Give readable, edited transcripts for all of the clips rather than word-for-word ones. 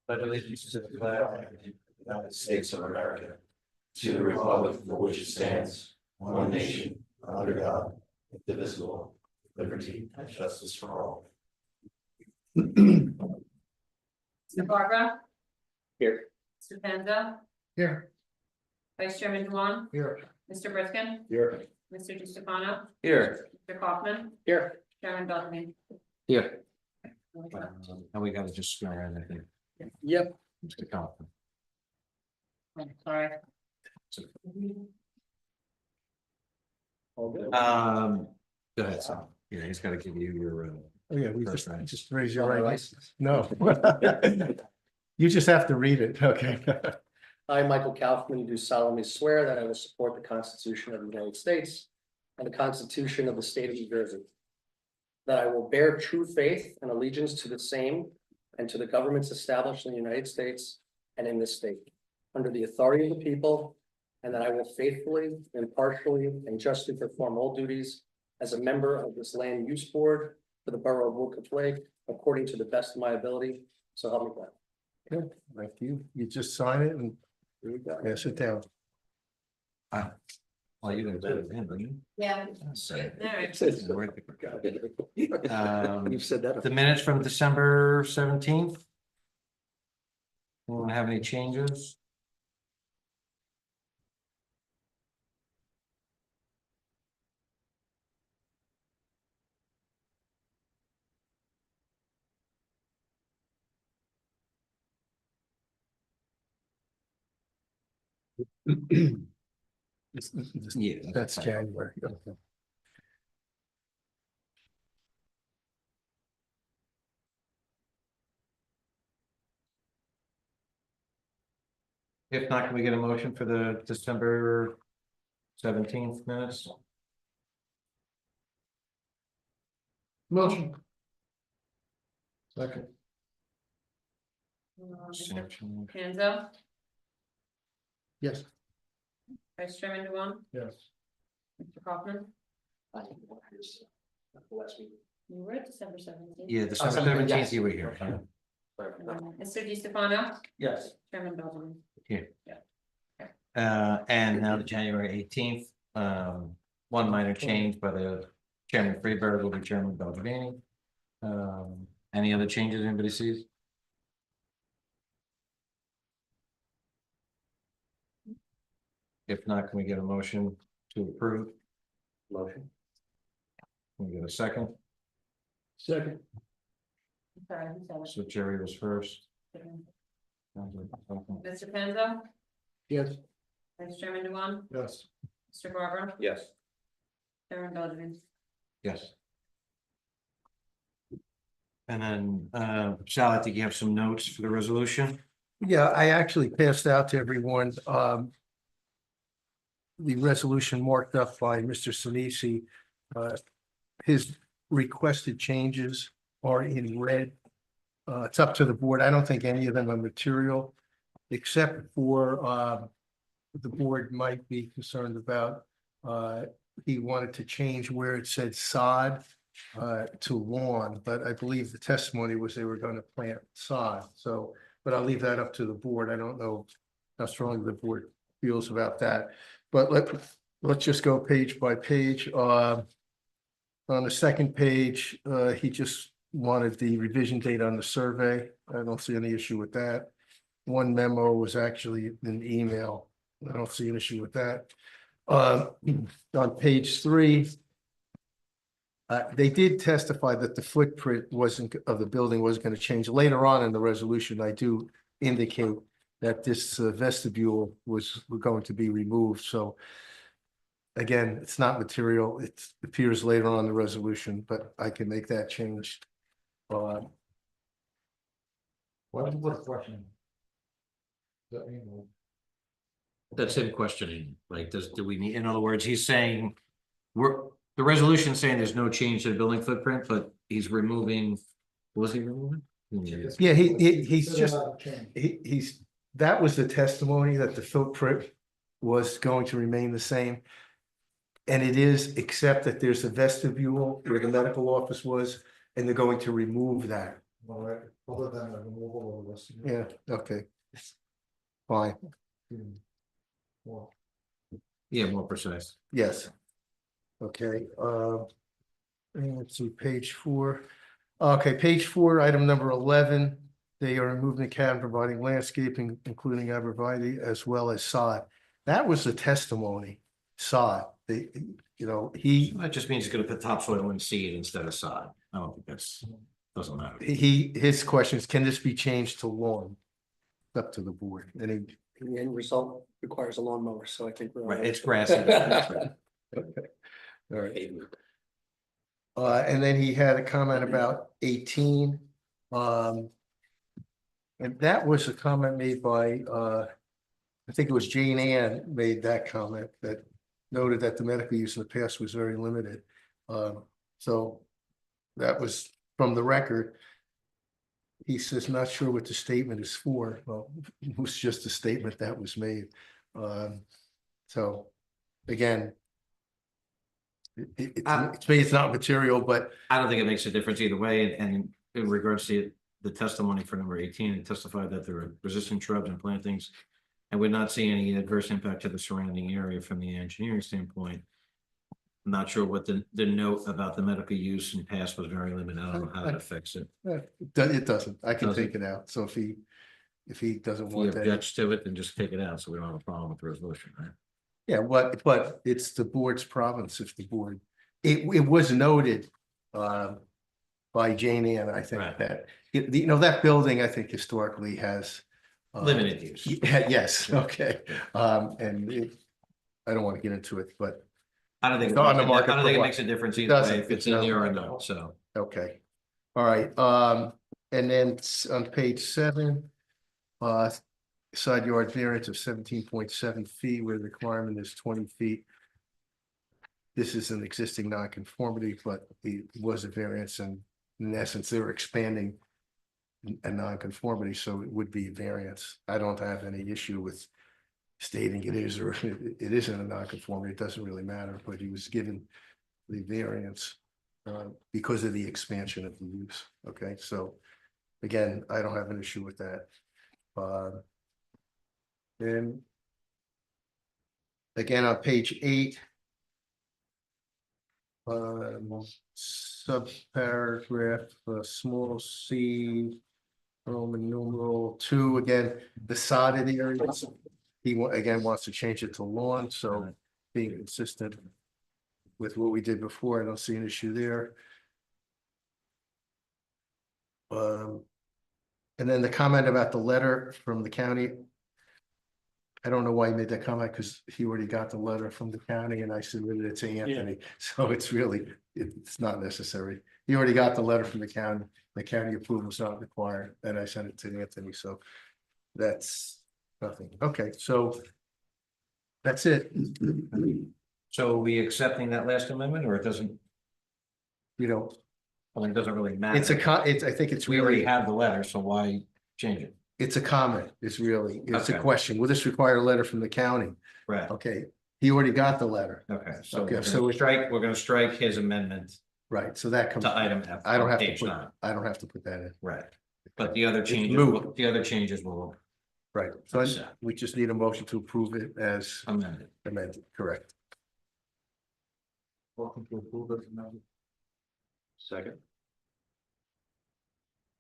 Pledge allegiance to the flag of the United States of America, to the republic for which it stands, one nation, under God, indivisible, with liberty and justice for all. Mr. Barbara, Here. Mr. Penza, Here. Vice Chairman Dewan, Here. Mr. Briskin, Here. Mr. DeStefano, Here. Mr. Kaufman, Here. Chairman Bellarmine. Here. And we gotta just swear in, I think. Yep. Mr. Kaufman. Sorry. All good. Go ahead, Sal. Yeah, he's gotta give you your, Oh, yeah, we First right. just raise your All right. right. No. You just have to read it, okay? I, Michael Kaufman, do solemnly swear that I will support the Constitution of the United States and the Constitution of the State of New Jersey. That I will bear true faith and allegiance to the same and to the governments established in the United States and in this state, under the authority of the people, and that I will faithfully, impartially, and justly perform all duties as a member of this land use board for the borough of Wolcott Lake, according to the best of my ability, so help me God. Good, thank you. You just sign it and Here we go. pass it down. well, you didn't do it, didn't you? Yeah. Say. All right. You've said that. The minutes from December 17th. Anyone have any changes? Yeah. That's January. Okay. If not, can we get a motion for the December 17th minutes? Motion. Second. Mr. Penza, Yes. Vice Chairman Dewan, Yes. Mr. Kaufman, Last week. you were at December 17th. Yeah, December 17th, 17th, yes. you were here. Mr. DeStefano, Yes. Chairman Bellarmine. And now the January 18th, one minor change by the Chairman Freeberg will be Chairman Bellavini. Any other changes anybody sees? If not, can we get a motion to approve? Motion. Can we get a second? Second. Sorry, who said So Jerry was first. it? Mr. Penza, Yes. Vice Chairman Dewan, Yes. Mr. Barbara, Yes. Chairman Bellarmine. Yes. And then, Sal, I think you have some notes for the resolution. Yeah, I actually passed out to everyone, the resolution marked up by Mr. Sinisi. His requested changes are in red. It's up to the board. I don't think any of them are material, except for, the board might be concerned about, he wanted to change where it said sod to lawn, but I believe the testimony was they were going to plant sod. So, but I'll leave that up to the board. I don't know how strongly the board feels about that. But let's just go page by page. On the second page, he just wanted the revision date on the survey. I don't see any issue with that. One memo was actually an email. I don't see an issue with that. On page 3, they did testify that the footprint of the building wasn't going to change. Later on in the resolution, I do indicate that this vestibule was going to be removed. So again, it's not material. It appears later on in the resolution, but I can make that change. What question? That's him questioning, like, do we need, in other words, he's saying, the resolution saying there's no change to the building footprint, but he's removing, what was he removing? Yeah, he's just, he's, that was the testimony that the footprint was going to remain the same. And it is, except that there's a vestibule where the medical office was, and they're going to remove that. All right, other than the removal of the rest of it. Yeah, okay. Fine, Well, Yeah, more precise. yes. Okay, and let's see, page 4. Okay, page 4, item number 11. They are removing the cabin, providing landscaping, including arborvitae as well as sod. That was the testimony, sod. They, you know, That just means he's gonna put topsoil and seed instead of sod. I don't think that's, doesn't matter. his question is, can this be changed to lawn? It's up to the board. And The end result requires a lawnmower, so I think. we're all Right, right. it's grassy. Okay. All right. And then he had a comment about 18. And that was a comment made by, I think it was Jane Ann made that comment that noted that the medical use in the past was very limited. So that was from the record. He says, not sure what the statement is for. Well, it was just a statement that was made. So again, to me, it's not material, but I don't think it makes a difference either way, and in regards to the testimony for number 18, it testified that there were resistant shrubs and plantings. And would not see any adverse impact to the surrounding area from the engineering standpoint. I'm not sure what the note about the medical use in past was very limited. I don't know how that affects it. it doesn't. I can Doesn't. take it out. So if he doesn't If he want that. objects to it, then just take it out, so we don't have a problem with the resolution, right? Yeah, but it's the board's province if the board, it was noted by Jane Ann, I think Right. that, you know, that building, I think historically has Limited use. Yeah, yes, okay. I don't want to get into it, but I don't think, It's not on the I market don't for think it what? makes a difference It either way, doesn't. if it's It in there or doesn't. not, so. okay. All right, and then on page 7, side yard variance of 17.7 feet where the requirement is 20 feet. This is an existing nonconformity, but it was a variance, and in essence, they were expanding a nonconformity, so it would be a variance. I don't have any issue with stating it is or it isn't a nonconformity. It doesn't really matter, but he was given the variance because of the expansion of the use. Okay, so again, I don't have an issue with that. And again, on page 8, subparagraph, small c, Roman numeral 2, again, the sodded areas. He again wants to change it to lawn, so being consistent with what we did before, I don't see an issue there. And then the comment about the letter from the county. I don't know why he made that comment, because he already got the letter from the county and I submitted it to Anthony, so it's really, it's not necessary. He already got the letter from the county approval is not required, and I sent it to Anthony, so that's nothing. Okay, so that's it. So are we accepting that last amendment, or it doesn't, You know, well, it doesn't really matter? I think it's We already really, have the letter, so why change it? it's a comment, it's a Okay. question. Will this require a letter from the county? Right, Okay, he already got the letter, okay, so Okay, we're so gonna we- strike, we're gonna strike his amendment right, so that comes, to item F. I don't on have to page put, 9. I don't have to put that in. Right, but the other changes, moot. the other changes will Right, so Yes. we just need a motion to approve it as amend it. amended, correct? welcome to approve it. amended. Second.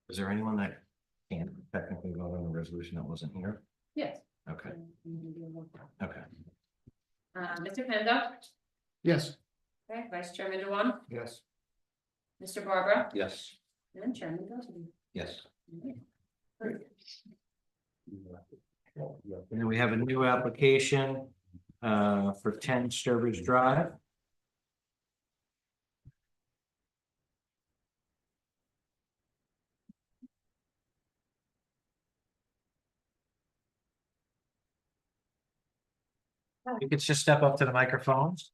Is there anyone that can't technically vote on the resolution that wasn't here? Yes. Okay, okay. Mr. Pendo, Yes. okay, Vice Chairman Dewan, Yes, Mr. Barbara, Yes. and Chairman Gosley. Yes. Great. And then we have a new application for 10 Sturbridge Drive. You could just step up to the microphones.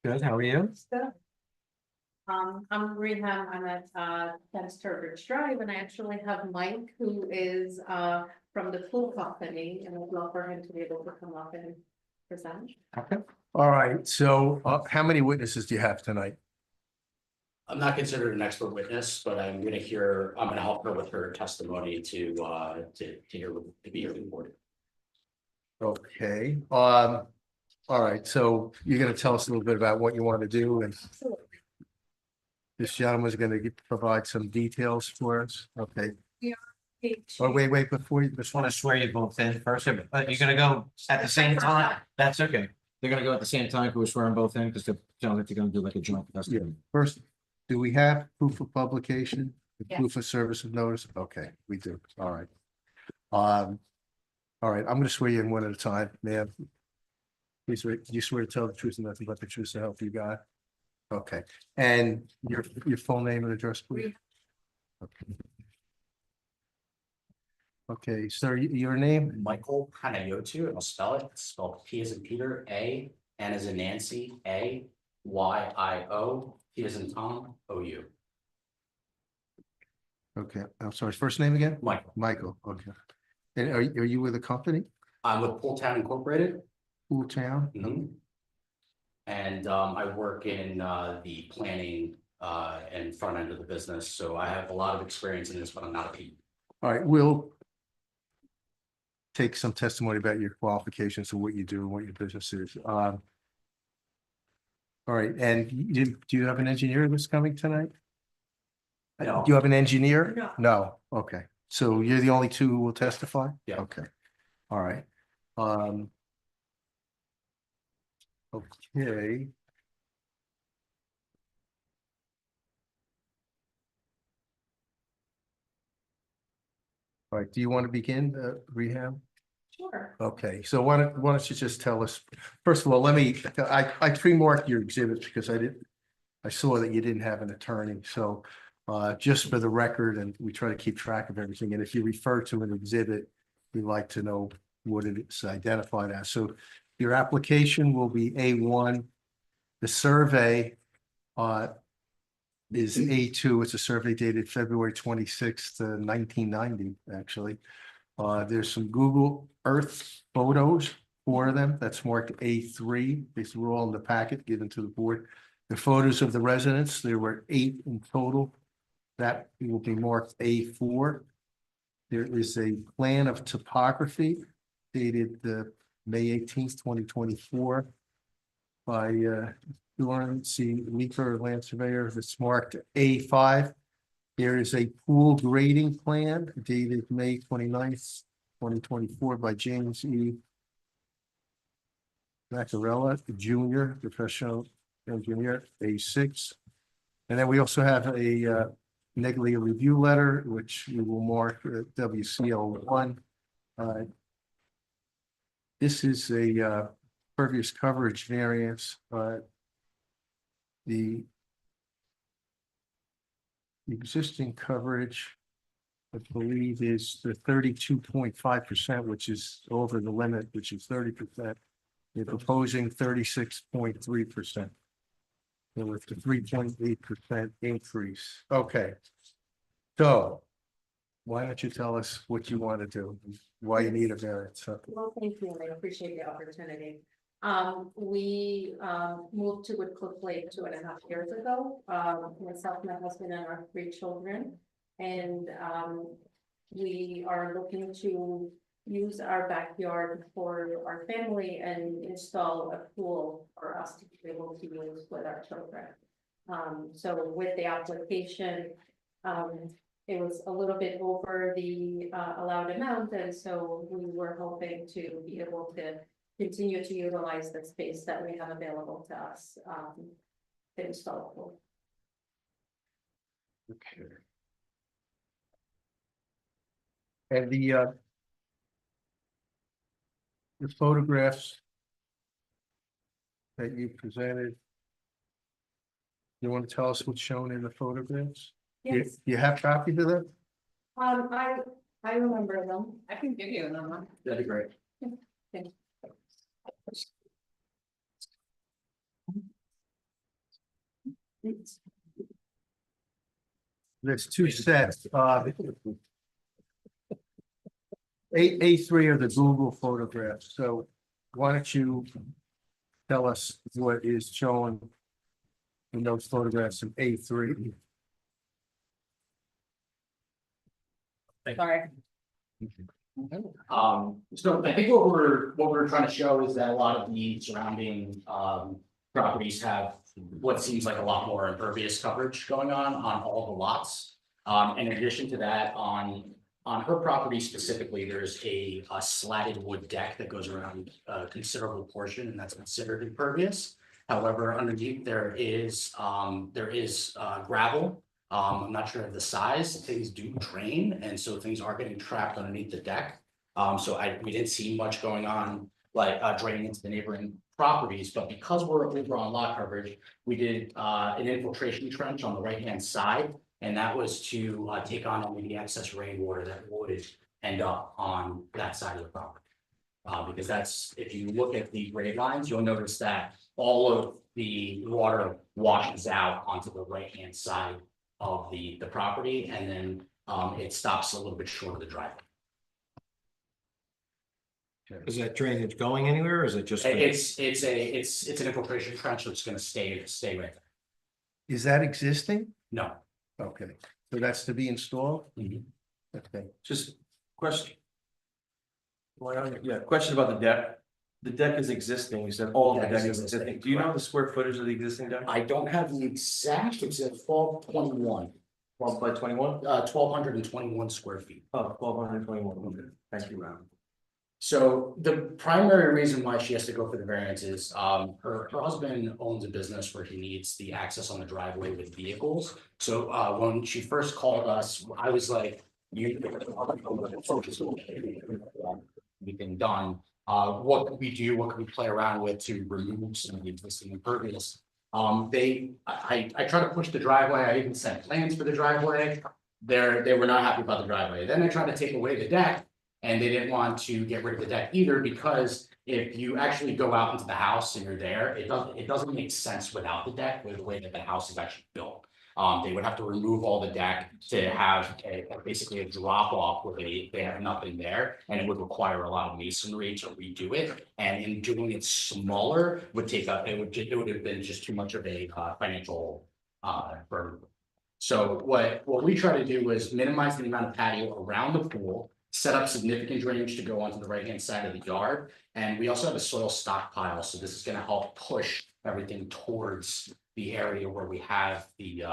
Good, how are you? I'm Reham, I'm at 10 Sturbridge Drive, and I actually have Mike, who is from the pool company, and I'd love for him to be able to come up and present. Okay, All right, so how many witnesses do you have tonight? I'm not considered an expert witness, but I'm gonna help her with her testimony to hear, to be here recorded. Okay, all right, so you're gonna tell us a little bit about what you want to do, and this gentleman's gonna provide some details for us, okay? Oh, wait, before you, Just want to swear you both in first, you're gonna go at the same time, that's okay. They're gonna go at the same time, we're swearing both in, because the gentlemen are gonna do like a joint yeah, testimony. first, do we have proof of publication? Yes. Proof of service of notice? Okay, we do, all right. All right, I'm gonna swear you in one at a time, ma'am. Please, you swear to tell the truth and nothing but the truth to help you God? Okay, and your full name and address, please? Okay. Okay, sir, your name? Michael Panayotu, and I'll spell it, it's spelled P as in Peter, A, N as in Nancy, A, Y, I, O, T as in Tom, O, U. Okay, I'm sorry, first name again? Michael, Michael, okay. And are you with a company? I'm with Pool Town Incorporated. Pool Town? Mhm. And I work in the planning and front end of the business, so I have a lot of experience in this, but I'm not a P. All right, we'll take some testimony about your qualifications and what you do and what your business is. All right, and do you have an engineer that's coming tonight? No. Do you have an engineer? No. No, okay, so you're the only two who will testify? Yeah. Okay, all right. Okay. All right, do you want to begin rehab? Sure. Okay, so why don't you just tell us, first of all, I pre-marked your exhibits because I saw that you didn't have an attorney, so just for the record, and we try to keep track of everything, and if you refer to an exhibit, we'd like to know what it's identified as. So your application will be A1. The survey is A2. It's a survey dated February 26th, 1990, actually. There's some Google Earth photos, 4 of them, that's marked A3. These were all in the packet given to the board. The photos of the residents, there were 8 in total. That will be marked A4. There is a plan of topography dated May 18th, 2024 by Lauren C. Leeper, land surveyor, that's marked A5. There is a pool grading plan dated May 29th, 2024 by James E. Macarella, Jr., professional engineer, A6. And then we also have a Neglia review letter, which we will mark WCL1. This is a pervious coverage variance. The existing coverage, I believe, is the 32.5%, which is over the limit, which is 30%. They're proposing 36.3%. So with the 3.8% increase. Okay. So why don't you tell us what you want to do, why you need a variance? Well, thank you. I appreciate the opportunity. We moved to Woodcliff Lake 2.5 years ago. Myself, my husband, and our 3 children. And we are looking to use our backyard for our family and install a pool for us to be able to use with our children. So with the application, it was a little bit over the allowed amount, and so we were hoping to be able to continue to utilize the space that we have available to us to install a pool. Okay. And the photographs that you presented, you want to tell us what's shown in the photographs? Yes, You have copies of them? I remember them. I can give you another. That'd be great. There's 2 sets. A3 are the Google photographs, so why don't you tell us what is shown in those photographs of A3. Sorry. So I think what we're trying to show is that a lot of the surrounding, properties have what seems like a lot more impervious coverage going on all the lots. In addition to that, on her property specifically, there's a slatted wood deck that goes around a considerable portion, and that's considered impervious. However, underneath there is gravel. I'm not sure of the size, things do drain, and so things are getting trapped underneath the deck. We didn't see much going on, like draining into the neighboring properties, but because we're over on lot coverage, we did an infiltration trench on the right-hand side. And that was to take on any of the excess rainwater that would end up on that side of the property. Because that's, if you look at the grade lines, you'll notice that all of the water washes out onto the right-hand side of the property, and then it stops a little bit short of the driveway. Is that drainage going anywhere or is it just? It's an infiltration trench that's gonna stay right there. Is that existing? No. Okay, so that's to be installed? Mhm. Okay, Just question. Yeah, question about the deck. The deck is existing, you said all the Deck deck is is existing, existing. Do you know the square footage of the existing deck? I don't have the exact, it's at 1221, 12 by 21? 1221 square feet. Oh, 1221, okay, thank you, Ron. So the primary reason why she has to go for the variance is, her husband owns a business where he needs the access on the driveway with vehicles. So, when she first called us, I was like, everything done. What could we do? What could we play around with to remove some of the existing impervious? I tried to push the driveway. I even sent plans for the driveway. They were not happy about the driveway. Then I tried to take away the deck. And they didn't want to get rid of the deck either, because if you actually go out into the house and you're there, it doesn't make sense without the deck, with the way that the house is actually built. They would have to remove all the deck to have basically a drop off where they have nothing there, and it would require a lot of masonry to redo it. And in doing it smaller would take up, it would have been just too much of a financial burden. So what we try to do is minimize the amount of patio around the pool, set up significant drainage to go onto the right-hand side of the yard. And we also have a soil stockpile, so this is gonna help push everything towards the area where we have the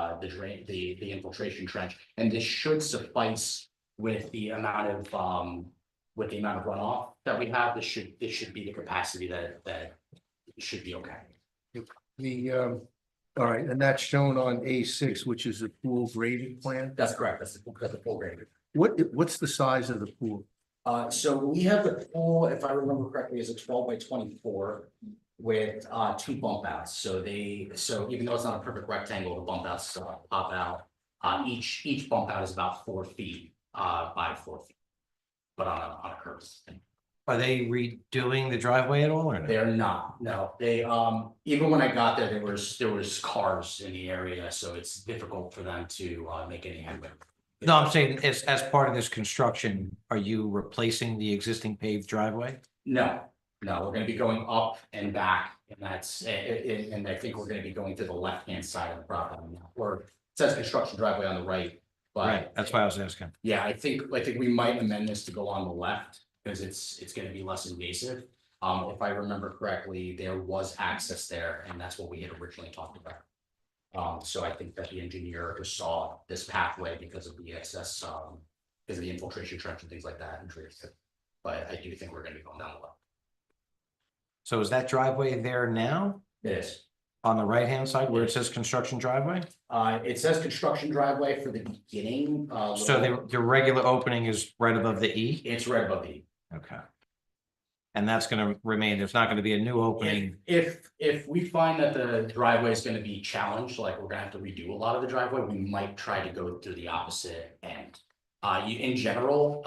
infiltration trench. And this should suffice with the amount of runoff that we have. This should be the capacity that should be okay. All right, and that's shown on A6, which is a pool grading plan. That's correct, that's the full grade. What's the size of the pool? So we have the pool, if I remember correctly, is a 12 by 24 with 2 bump outs. So even though it's not a perfect rectangle, the bump outs pop out. Each bump out is about 4 feet by 4 feet, but on a curve. Are they redoing the driveway at all or no? They're not, no. They even when I got there, there was cars in the area, so it's difficult for them to make any headway. No, I'm saying as part of this construction, are you replacing the existing paved driveway? No, we're gonna be going up and back, and that's, and I think we're gonna be going to the left-hand side of the property now. Or it says construction driveway on the right, but. Right, that's why I was asking. Yeah, I think we might amend this to go on the left, because it's gonna be less invasive. If I remember correctly, there was access there, and that's what we had originally talked about. So I think that the engineer saw this pathway because of the excess, because of the infiltration trench and things like that, and trees. But I do think we're gonna be going down the left. So is that driveway there now It is. on the right-hand side where it says construction driveway? It says construction driveway for the beginning. So the regular opening is right above the E? It's right above the. Okay. And that's gonna remain, there's not gonna be a new opening. If we find that the driveway is gonna be challenged, like we're gonna have to redo a lot of the driveway, we might try to go through the opposite end. In general,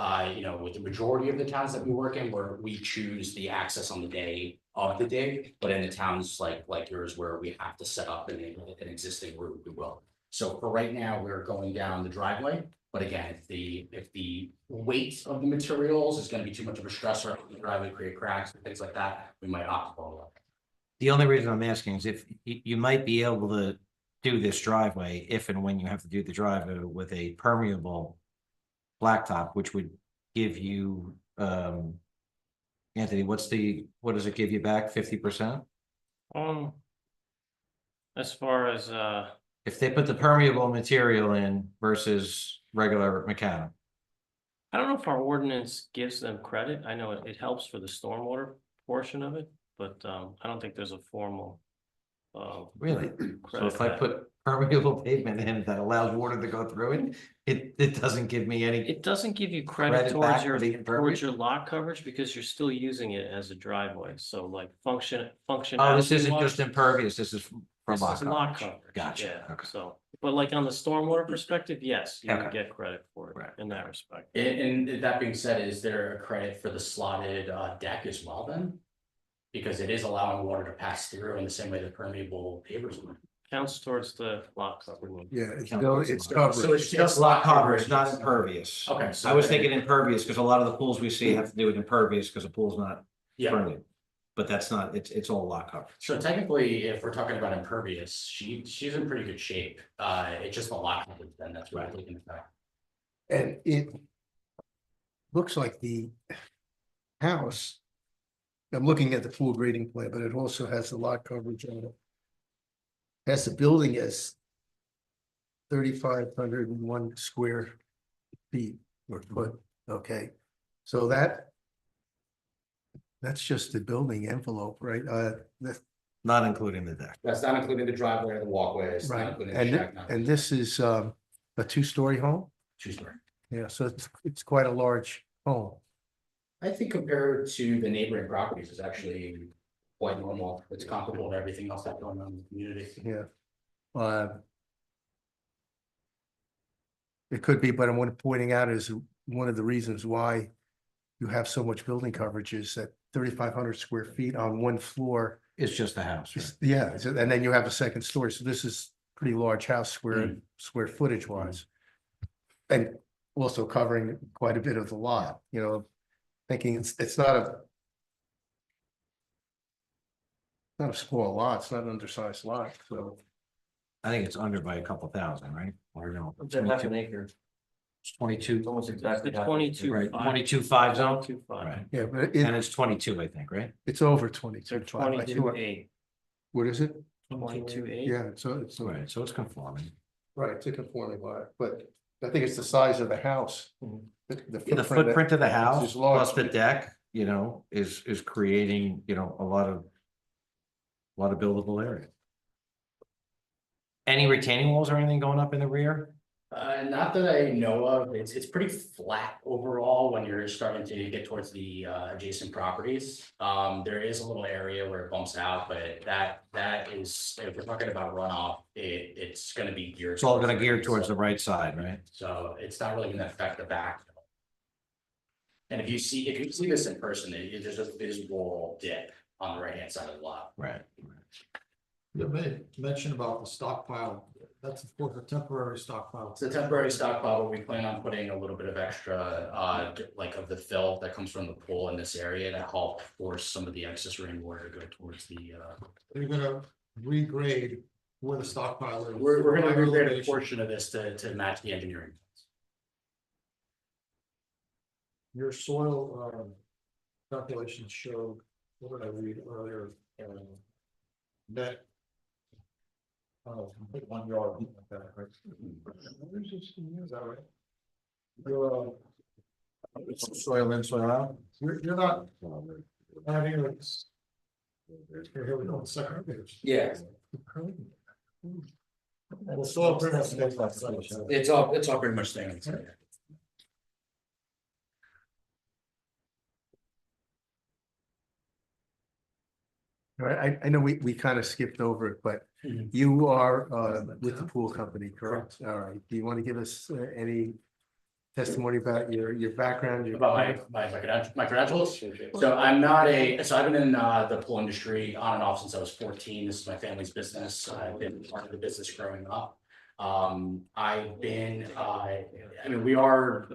with the majority of the towns that we work in, where we choose the access on the day of the dig, but in the towns like yours where we have to set up an existing route, we will. So for right now, we're going down the driveway. But again, if the weight of the materials is gonna be too much of a stressor on the driveway, create cracks and things like that, we might opt for it. The only reason I'm asking is if you might be able to do this driveway if and when you have to do the driveway with a permeable blacktop, which would give you, Anthony, what does it give you back? 50%? As far as, If they put the permeable material in versus regular mechanical. I don't know if our ordinance gives them credit. I know it helps for the stormwater portion of it, but, I don't think there's a formal. Really? So credit if I back. put permeable pavement in that allows water to go through it doesn't give me any. It doesn't give you Credit credit towards back your, for the towards impervious? your lot coverage because you're still using it as a driveway. So like function. Oh, this isn't wise, just impervious, this is from This lot is lot coverage. coverage. Gotcha, Yeah, okay. so, but like on the stormwater perspective, yes, you would Okay. get credit for Right. it in that respect. And that being said, is there a credit for the slotted deck as well then? Because it is allowing water to pass through in the same way the permeable pavers would. Counts towards the lot coverage. Yeah, it's Count still, those it's lots. covered. So it's Just lot coverage, not impervious. Okay, so I was thinking impervious, because a lot of the pools we see have to do with impervious, because the pool's not Yeah, permeable. But that's not, it's all lot coverage. so technically, if we're talking about impervious, she's in pretty good shape. It's just the lot coverage then that's what I'm taking effect. And it looks like the house, I'm looking at the pool grading plan, but it also has the lot coverage on it. Has the building as 3,501 square feet or foot, okay? So that's just the building envelope, right? Not including the deck. That's not including the driveway or the walkways, not Right, including the and, shack. and this is a two-story home? Two-story. Yeah, so it's quite a large home. I think compared to the neighboring properties, it's actually quite normal. It's comparable to everything else that's going on in the community. Yeah. It could be, but I'm pointing out is one of the reasons why you have so much building coverage is that 3,500 square feet on one floor. It's just a house, right? Yeah, and then you have a second story, so this is pretty large house square footage wise. And also covering quite a bit of the lot, thinking it's not a small lot, it's not an undersized lot, so. I think it's under by a couple thousand, right? Or no? It's a half an acre. It's 22. It's almost exactly. The half an 22. acre. Right, 22.5 zone, 22.5. right, Yeah, but and it's 22, I think, right? it's over So 22. 22.8. What is it? 22.8. Yeah, it's Right, so it's conforming. right, it's a conforming lot, but I think it's the size of the house. The footprint of the house is large. plus the deck, is creating, a lot of buildable area. Any retaining walls or anything going up in the rear? Not that I know of. It's pretty flat overall when you're starting to get towards the adjacent properties. There is a little area where it bumps out, but that is, if we're talking about runoff, it's gonna be geared. It's all gonna gear towards the right side, right? So it's not really gonna affect the back. And if you see this in person, there's a visual dip on the right-hand side of the lot. Right. You made mention about the stockpile, that's of course a temporary stockpile. It's a temporary stockpile, but we plan on putting a little bit of extra, like of the fill that comes from the pool in this area to help force some of the excess rainwater to go towards the, You're gonna regrade where the stockpile is. we're gonna Higher regrade a elevation. portion of this to match the engineering. Your soil calculations showed, what did I read earlier? That. Oh, 1 yard. Okay, right. Is that right? Your, Soil in, soil out? you're not having this. Here we go, second page. Yeah, Well, soil pretty much stays like that. It's all pretty much staying. inside. Right, I know we kind of skipped over it, but Mhm. you are with the pool company, correct? All right, do you want to give us any testimony about your background? About my credentials. So I'm not so I've been in the pool industry on and off since I was 14. This is my family's business. I've been part of the business growing up. I've been, I mean, we are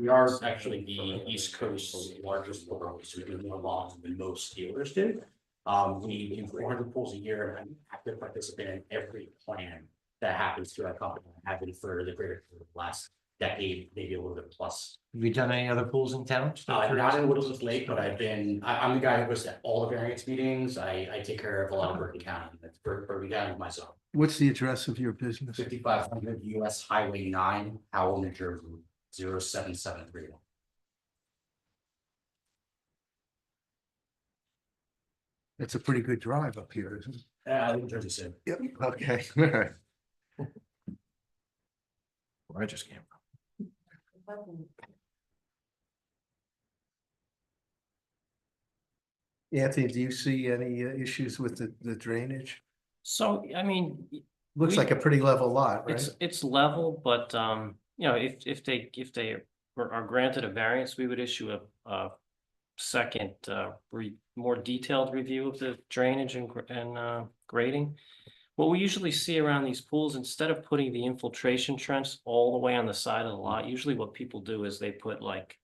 actually the East Coast's largest pool company, so we do more lawns than most dealers do. We do 400 pools a year, and I'm active participant in every plan that happens through our company. I have been for the greater last decade, maybe a little bit plus. Have you done any other pools in town? Not in Woodlands Lake, but I'm the guy who goes to all the variance meetings. I take care of a lot of Bergen County. That's Bergen County is my zone. What's the address of your business? 5500 US Highway 9, Howell, New Jersey, 07731. It's a pretty good drive up here, isn't it? I live in Jersey City. Yep, okay, all right. Where I just came from. Anthony, do you see any issues with the drainage? So, I mean, Looks We- like a pretty level lot, right? it's level, but you know, if they are granted a variance, we would issue a second more detailed review of the drainage and grading. What we usually see around these pools, instead of putting the infiltration trench all the way on the side of the lot, usually what people do is they put like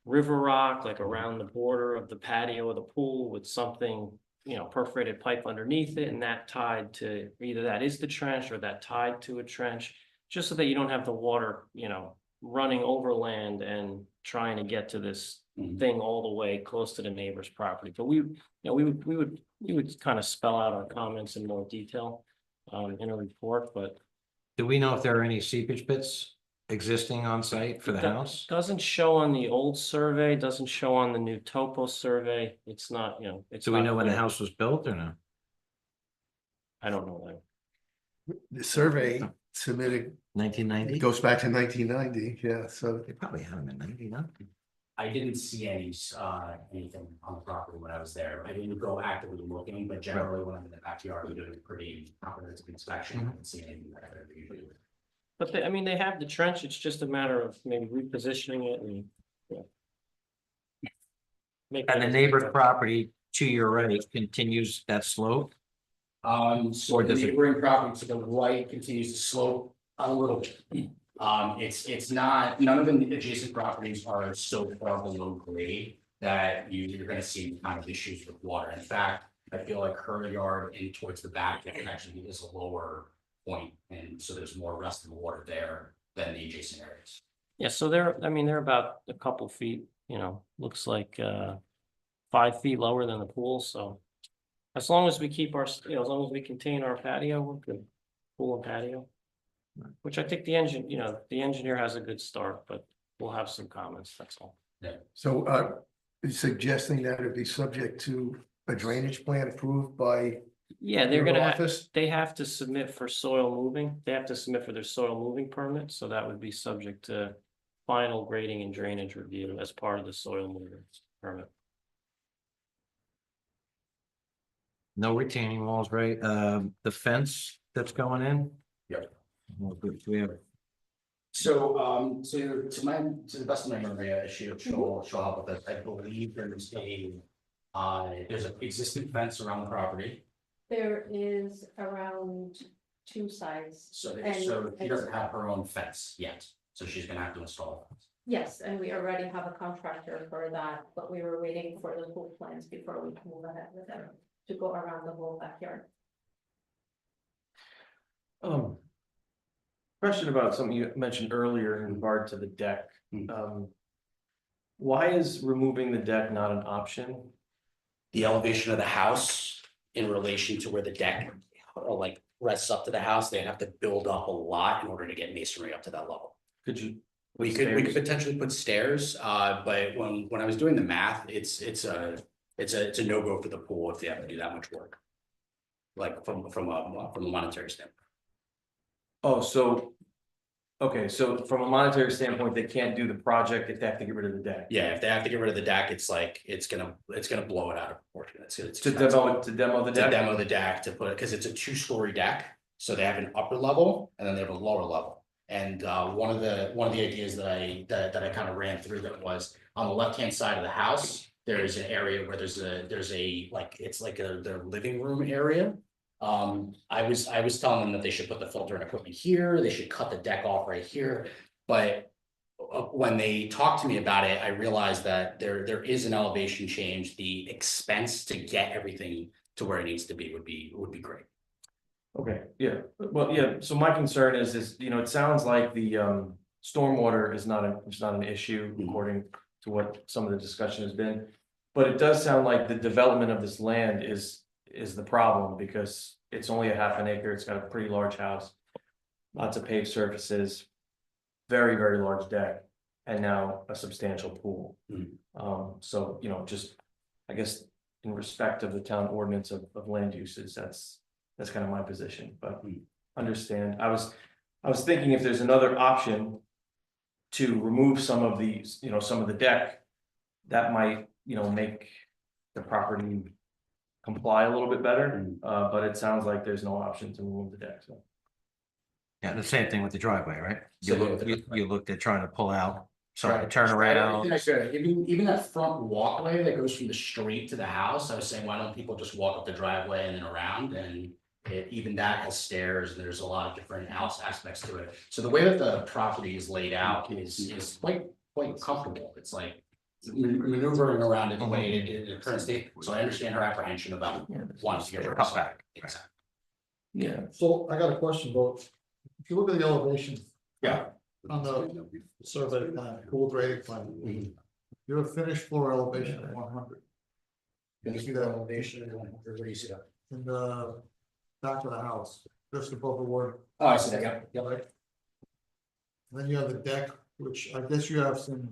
river rock, like around the border of the patio of the pool with something, you know, perforated pipe underneath it, and that tied to either that is the trench or that tied to a trench, just so that you don't have the water, you know, running overland and trying to get to this thing all the way close to the neighbor's property. But we would kind of spell out our comments in more detail in a report, but Do we know if there are any seepage pits existing on site for the That house? doesn't show on the old survey, doesn't show on the new topo survey. It's not, you know, it's. Do we not know when the clear. house was built or no? I don't know that. The survey submitted, 1990? goes back to 1990, yeah, so. They probably had them in 99. I didn't see anything on the property when I was there. I didn't go actively looking, but generally when I'm in the backyard, we're doing a pretty comprehensive inspection. I didn't see anything that I usually do. But they, I mean, they have the trench. It's just a matter of maybe repositioning it and, yeah. And the neighbor's property to your right continues that slope? So Or the does it- neighboring property to the right continues to slope a little bit. It's not, none of the adjacent properties are so far below grade that you're gonna see kind of issues with water. In fact, I feel like her yard in towards the back, it actually is a lower point, and so there's more rest in the water there than the adjacent areas. Yeah, so they're, I mean, they're about a couple feet, you know, looks like 5 feet lower than the pool, so. As long as we keep our, you know, as long as we contain our patio, we're good, pool and patio. Which I think the engineer has a good start, but we'll have some comments, that's all. So you're suggesting that it be subject to a drainage plan approved by Yeah, they're your gonna have, office? they have to submit for soil moving, they have to submit for their soil moving permit, so that would be subject to final grading and drainage review as part of the soil moving permit. No retaining walls, right? The fence that's going in? Yep. Well, good. We have, So, to the best of my memory, she'll help with this. I believe there's an existing fence around the property. There is around 2 sides. So And she doesn't have her own fence yet, so she's gonna have to install it. Yes, and we already have a contractor for that, but we were waiting for the full plans before we move ahead with them to go around the whole backyard. Question about something you mentioned earlier in regard to the deck. Why is removing the deck not an option? The elevation of the house in relation to where the deck like rests up to the house, they'd have to build up a lot in order to get masonry up to that level. Could you? We could potentially put stairs, but when I was doing the math, it's a no-go for the pool if they have to do that much work. Like from a monetary standpoint. Oh, so. Okay, so from a monetary standpoint, they can't do the project if they have to get rid of the deck. Yeah, if they have to get rid of the deck, it's like, it's gonna blow it out of proportion. It's To expensive. demo the To deck? demo the deck, to put it, because it's a 2-story deck, so they have an upper level and then they have a lower level. And one of the ideas that I kind of ran through that was on the left-hand side of the house, there's an area where there's a like, it's like their living room area. I was telling them that they should put the filter and equipment here, they should cut the deck off right here, but when they talked to me about it, I realized that there is an elevation change. The expense to get everything to where it needs to be would be great. Okay, yeah, well, yeah, so my concern is, you know, it sounds like the stormwater is not an issue according to what some of the discussion has been. But it does sound like the development of this land is the problem, because it's only a half an acre, it's got a pretty large house. Lots of paved surfaces, very, very large deck, and now a substantial pool. So, you know, just, I guess, in respect of the town ordinance of land uses, that's kind of my position, but understand. I was thinking if there's another option to remove some of these, you know, some of the deck, that might, you know, make the property comply a little bit better, but it sounds like there's no option to remove the deck, so. Yeah, the same thing with the driveway, right? So, You looked at trying to pull out, something to Right. turn around. I said, even that front walkway that goes from the street to the house, I was saying, why don't people just walk up the driveway and then around? And even that has stairs, and there's a lot of different house aspects to it. So the way that the property is laid out is quite comfortable. It's like maneuvering around it the way it is in the current state. So I understand her apprehension about wanting to get rid of Cut back. Exactly. Yeah. So I got a question, about if you look at the elevation. Yeah. On the survey plan, pool grading plan, you have finished floor elevation at 100. Finish the elevation and where do you see that? In the back of the house, just above the word. Oh, I see that, yep. Right? Then you have the deck, which I guess you have some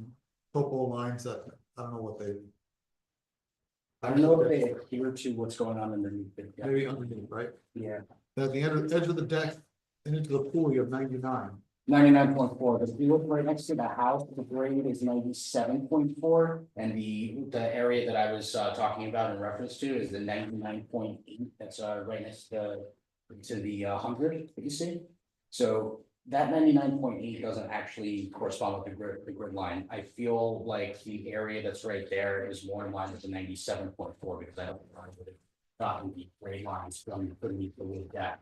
topo lines that, I don't know what they. I don't know if they adhere to what's going on underneath it. Yeah. Maybe underneath, right? Yeah. At the edge of the deck and into the pool, you have 99. 99.4, but if you look right next to the house, the grade is 97.4, and the area that I was talking about in reference to is the 99.8. That's right next to the 100 that you see. So that 99.8 doesn't actually correspond with the grid line. I feel like the area that's right there is more in line with the 97.4, because I don't know would have gotten the grade lines from underneath the wood deck.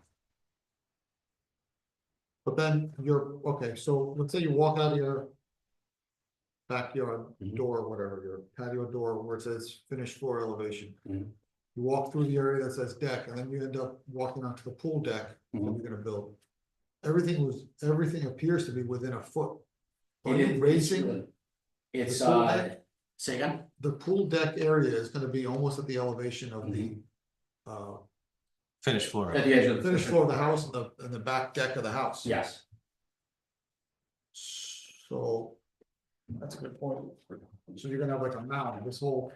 But then you're, okay, so let's say you walk out of your backyard door, or whatever, your patio door where it says finished floor elevation. You walk through the area that says deck, and then you end up walking onto the pool deck that you're gonna build. Everything appears to be within a foot. Are you raising? It's the pool deck? say again? The pool deck area is gonna be almost at the elevation of the Finished floor. At the edge of the finished floor of the house and the back deck of the house. Yes. So that's a good point. So you're gonna have like a mound, this whole.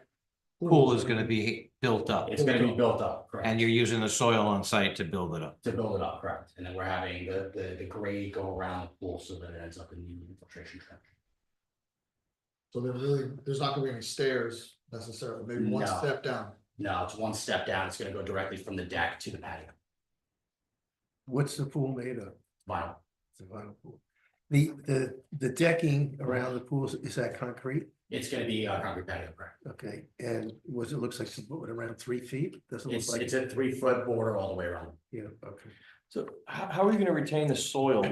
Pool is gonna be built up, It's gonna be built up, correct? and you're using the soil on site to build it up. To build it up, correct, and then we're having the grade go around the pool so that it ends up in the infiltration trench. So there's not gonna be any stairs necessarily, maybe one No. step down. No, it's one step down, it's gonna go directly from the deck to the patio. What's the pool made of? Vinyl. It's a vinyl pool. The decking around the pools, is that concrete? It's gonna be a concrete patio, correct? Okay, and it looks like some, what, around 3 feet? Doesn't look like. It's a 3-foot border all the way around. Yeah, okay. So how are you gonna retain the soil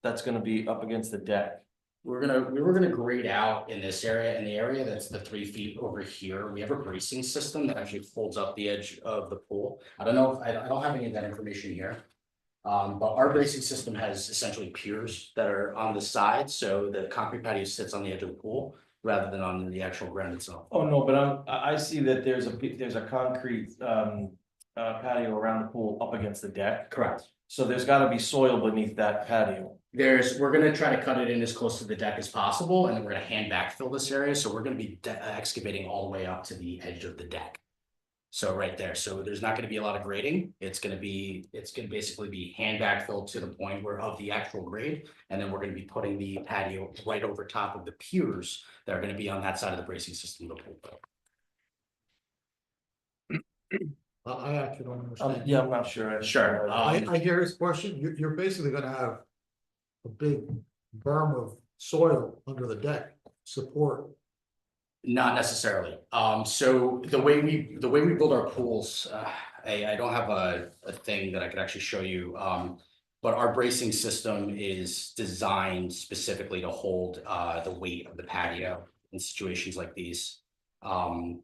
that's gonna be up against the deck? We were gonna grade out in this area, in the area that's the 3 feet over here. We have a bracing system that actually folds up the edge of the pool. I don't know, I don't have any of that information here. But our bracing system has essentially piers that are on the side, so the concrete patio sits on the edge of the pool rather than on the actual ground itself. Oh, no, but I see that there's a concrete patio around the pool up against the deck. Correct. So there's gotta be soil beneath that patio. We're gonna try to cut it in as close to the deck as possible, and then we're gonna hand backfill this area, so we're gonna be excavating all the way up to the edge of the deck. So right there, so there's not gonna be a lot of grading, it's gonna basically be hand backfilled to the point where of the actual grade, and then we're gonna be putting the patio right over top of the piers that are gonna be on that side of the bracing system of the pool. I actually don't understand. Yeah, I'm not sure. Sure. I hear his question, you're basically gonna have a big berm of soil under the deck, support. Not necessarily. So the way we build our pools, I don't have a thing that I could actually show you. But our bracing system is designed specifically to hold the weight of the patio in situations like these. So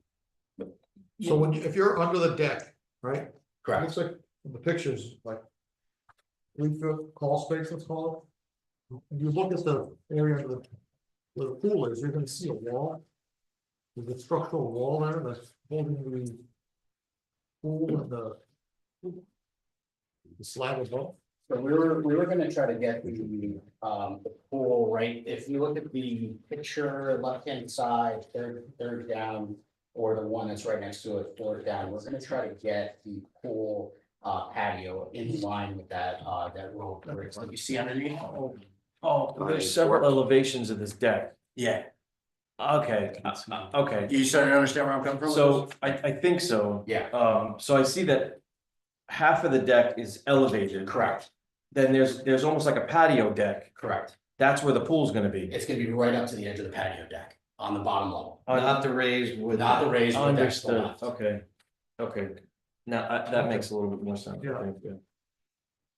when, if you're under the deck, right? Correct. Looks like in the pictures, like 3 foot crawl space, let's call it. When you look at the area under the, where the pool is, you're gonna see a wall. There's a structural wall there that's holding the pool and the slab above. So we were gonna try to get the pool right, if you look at the picture, left-hand side, third down. Or the one that's right next to it, fourth down, we're gonna try to get the pool patio in line with that rope bricks that you see underneath. Oh, there's several elevations of this deck. Yeah, Okay, okay, you starting to understand where I'm coming from? with so this? I think so. Yeah, So I see that half of the deck is elevated. correct, Then there's almost like a patio deck. correct. That's where the pool's gonna be. It's gonna be right up to the edge of the patio deck on the bottom level, Not the raised with. not the raised. with decks to the Understood, left. okay, okay. Now, that makes a little bit more sense, Yeah. I think, yeah.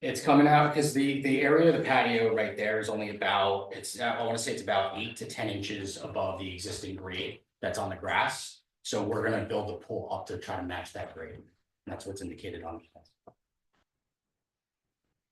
It's coming out because the area of the patio right there is only about, I wanna say it's about 8 to 10 inches above the existing grade that's on the grass. So we're gonna build the pool up to try to match that grade. And that's what's indicated on the plans.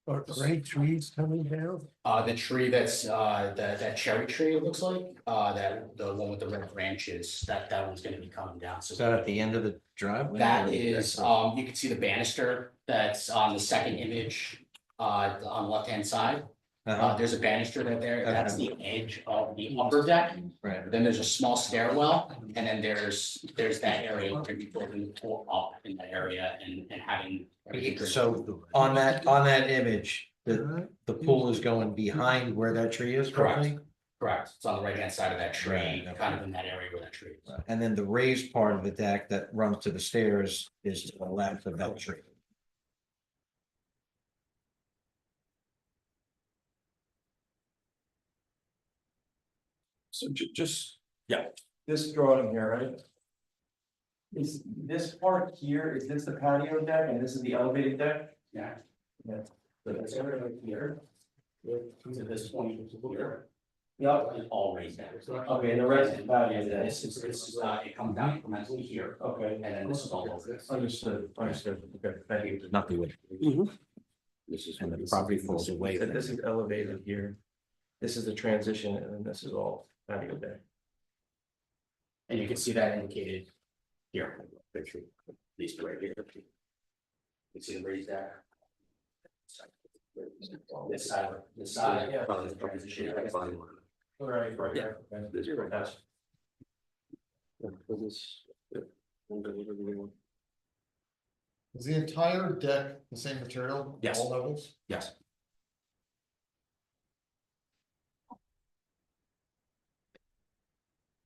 Are there any trees coming down? The tree that's that cherry tree, it looks like, that the one with the red branches, that one's gonna be coming down, Is so. that at the end of the driveway? That or is, that's- you can see the banister that's on the second image, on the left-hand side. Uh-huh, There's a banister that's the edge of the upper deck. right. Then there's a small stairwell, and then there's that area, where we building the pool up in that area and having. So on that image, the pool is going behind where that tree is, Correct. roughly? Correct, it's on the right-hand side of that tree, Right, okay. kind of in that area where that tree is. And then the raised part of the deck that runs to the stairs is to the left of that tree. So just, yeah, this drawing here, right? Is this part here, is this the patio deck and this is the elevated deck? Yeah. Yeah. So that's area right here. To this point here. Yep. Is all raised down. Okay, and the rest is patio deck. This is, it comes down incrementally here, Okay, and then this is all over. understood, okay, thank you. Not the way. This is. And the property falls away. So this is elevated here. This is the transition and then this is all patio deck. And you can see that indicated here, picture, these two right here. You see the raised deck. This side, Yeah. probably the transition. Right, Yeah. This is that's. Is the entire deck the same material? Yes. All levels? Yes,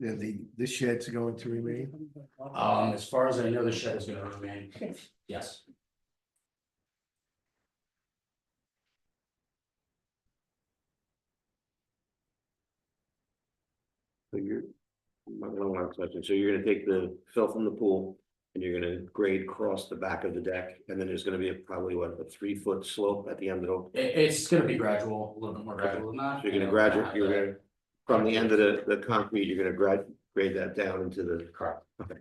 Yeah, the shed's going to remain. as far as I know, the shed is gonna remain, yes. So you're, one last question, so you're gonna take the fill from the pool and you're gonna grade across the back of the deck, and then there's gonna be probably what, a 3 foot slope at the end of the. It's gonna be gradual, a little bit more gradual than that. So you're gonna graduate, you're gonna, from the end of the concrete, you're gonna grade that down into the. Correct. Okay.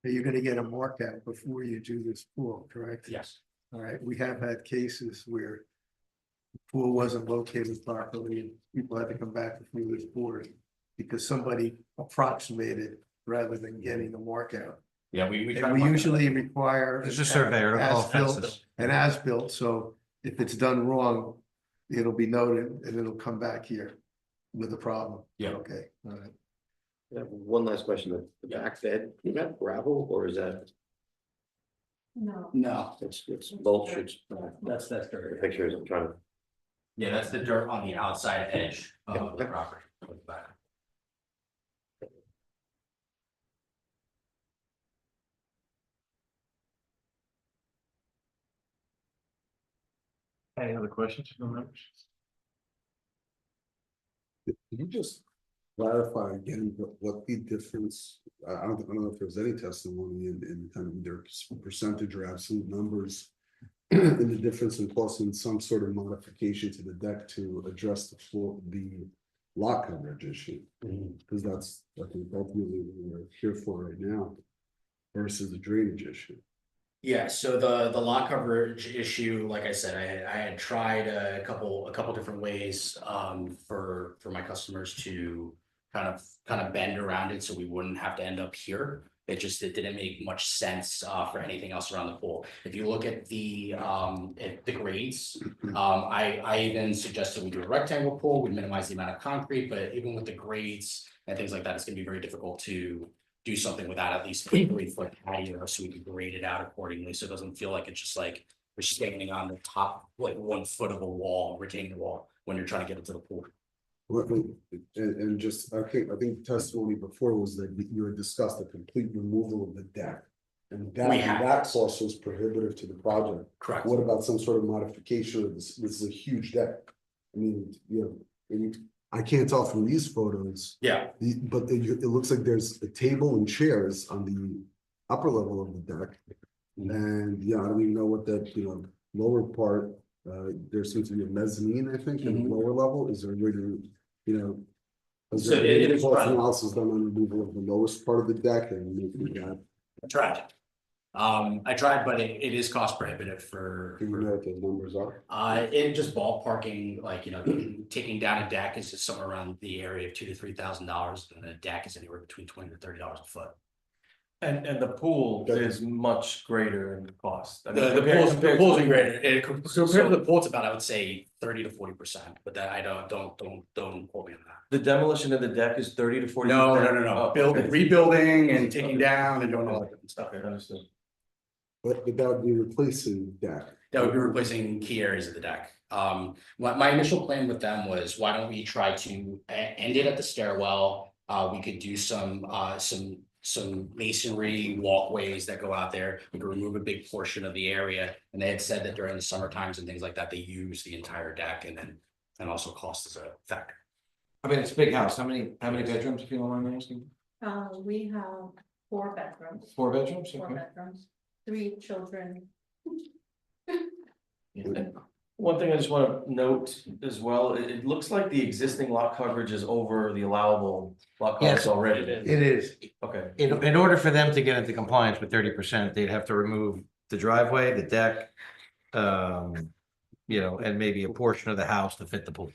You're gonna get a mark out before you do this pool, correct? Yes, All right, we have had cases where the pool wasn't located properly and people had to come back before this board because somebody approximated rather than getting a mark out. yeah, we. And we usually require. There's a surveyor to call as-built fences. and as-built, so if it's done wrong, it'll be noted and it'll come back here with a problem. Yeah. Okay, all right. One last question, the back bed, is that gravel or is that, No. No, it's mulch, it's. that's The dirt. pictures, I'm trying to. Yeah, that's the dirt on the outside edge of the Yeah. property. with the back. Any other questions from members? Can you just clarify again, what the difference, I don't know if there's any testimony in kind of their percentage or absolute numbers. In the difference in cost in some sort of modification to the deck to address the lot coverage issue. Because that's, I think, ultimately what we're here for right now. Versus the drainage issue. Yeah, so the lot coverage issue, like I said, I had tried a couple different ways for my customers to kind of bend around it so we wouldn't have to end up here. It didn't make much sense for anything else around the pool. If you look at the grades, I even suggested we do a rectangle pool, we minimize the amount of concrete, but even with the grades and things like that, it's gonna be very difficult to do something without at least a 3-foot patio, so we can grade it out accordingly, so it doesn't feel like it's just like we're standing on the top, like 1 foot of a wall, retaining wall, when you're trying to get into the pool. And just, I think testimony before was that you had discussed the complete removal of the deck. And that cost was prohibitive to the project. Correct. What about some sort of modification of this? This is a huge deck. I mean, I can't tell from these photos. Yeah. But it looks like there's a table and chairs on the upper level of the deck. And I don't even know what that, lower part, there seems to be a mezzanine, I think, in the lower level. Is there a way to, is So there it any is cost right. analysis done on removal of the lowest part of the deck and making that? I tried. I tried, but it is cost prohibitive for. Do you know what those numbers are? In just ballparking, like, taking down a deck is just somewhere around the area of $2,000 to $3,000, and a deck is anywhere between $20 to $30 a foot. And the pool is much greater in cost. I mean, The compared pool's to- greater. Compared to the pool, it's about, I would say, 30 to 40%, but that I don't quote me on that. The demolition of the deck is 30 to 40. No. Oh, okay. Rebuilding and taking down and doing all that different stuff. Okay, understood. But that would be replacing deck. That would be replacing key areas of the deck. My initial plan with them was, why don't we try to end it at the stairwell? We could do some masonry walkways that go out there. We could remove a big portion of the area. And they had said that during the summer times and things like that, they use the entire deck, and also cost is a factor. I mean, it's a big house. How many bedrooms, if you don't mind me asking? We have 4 bedrooms. 4 bedrooms? 4 Okay. bedrooms, 3 children. One thing I just want to note as well, it looks like the existing lot coverage is over the allowable lot coverage Yes. already. It is. Okay, In order for them to get into compliance with 30%, they'd have to remove the driveway, the deck. And maybe a portion of the house to fit the pool.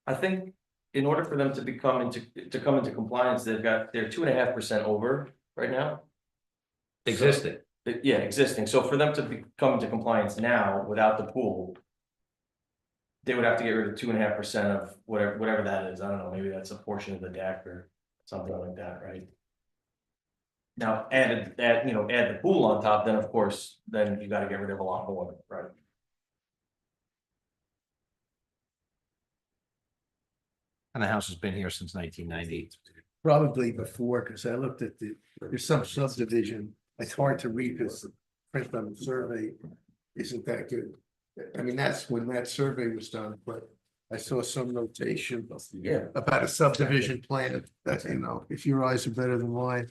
I think in order for them to come into compliance, they're 2.5% over right now. Existing. Yeah, existing. So for them to come into compliance now without the pool, they would have to get rid of 2.5% of whatever that is. I don't know, maybe that's a portion of the deck or something like that, right? Now, add the pool on top, then of course, then you gotta get rid of a lot more, right? And the house has been here since 1990. Probably before, because I looked at there's some subdivision. It's hard to read because the print on the survey isn't that good. I mean, that's when that survey was done, but I saw some notation about a subdivision plan that, if your eyes are better than mine.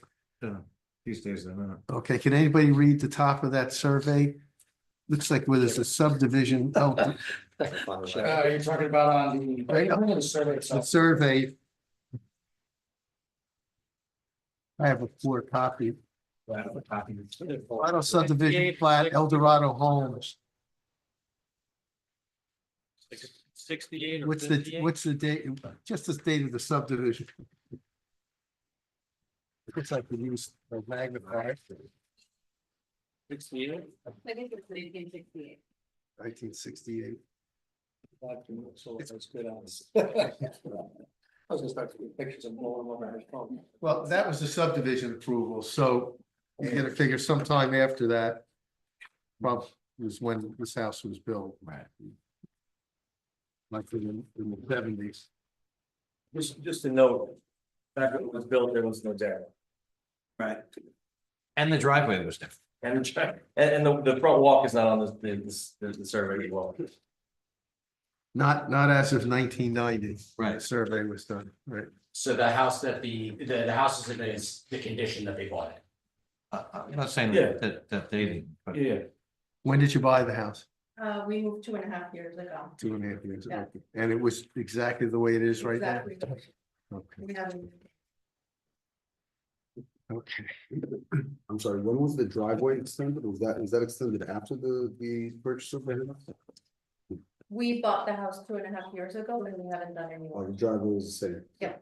These days, they're not. Okay, can anybody read the top of that survey? Looks like where there's a subdivision, You're talking about on the survey the itself. survey. I have a 4 copy. Final subdivision plat, El Dorado Homes. 68 or What's 58? the date, just the date of the subdivision? Looks like we used a magnifier, 68? I think it's 1968. 1968. That's good. I was gonna start taking pictures and blowing them over my phone. Well, that was the subdivision approval, so you're gonna figure sometime after that. Probably was when this house was built. Right. Like in the 70s. Just to note, back when it was built, there was no deck. Right. And the driveway was different. And the front walk is not on the survey as well. Not as of 1990. Right. The survey was done, right? So the house that the house is the condition that they bought it. I'm not saying Yeah. that they didn't, but Yeah, When did you buy the house? We moved 2.5 years ago. 2.5 years Yeah. ago. And it was exactly the way it is right now? Exactly. Okay. We haven't, Okay. I'm sorry, when was the driveway extended? Was that extended after the purchase of the house? we bought the house 2.5 years ago and we haven't done any Or work. the driveway was the same? Yeah.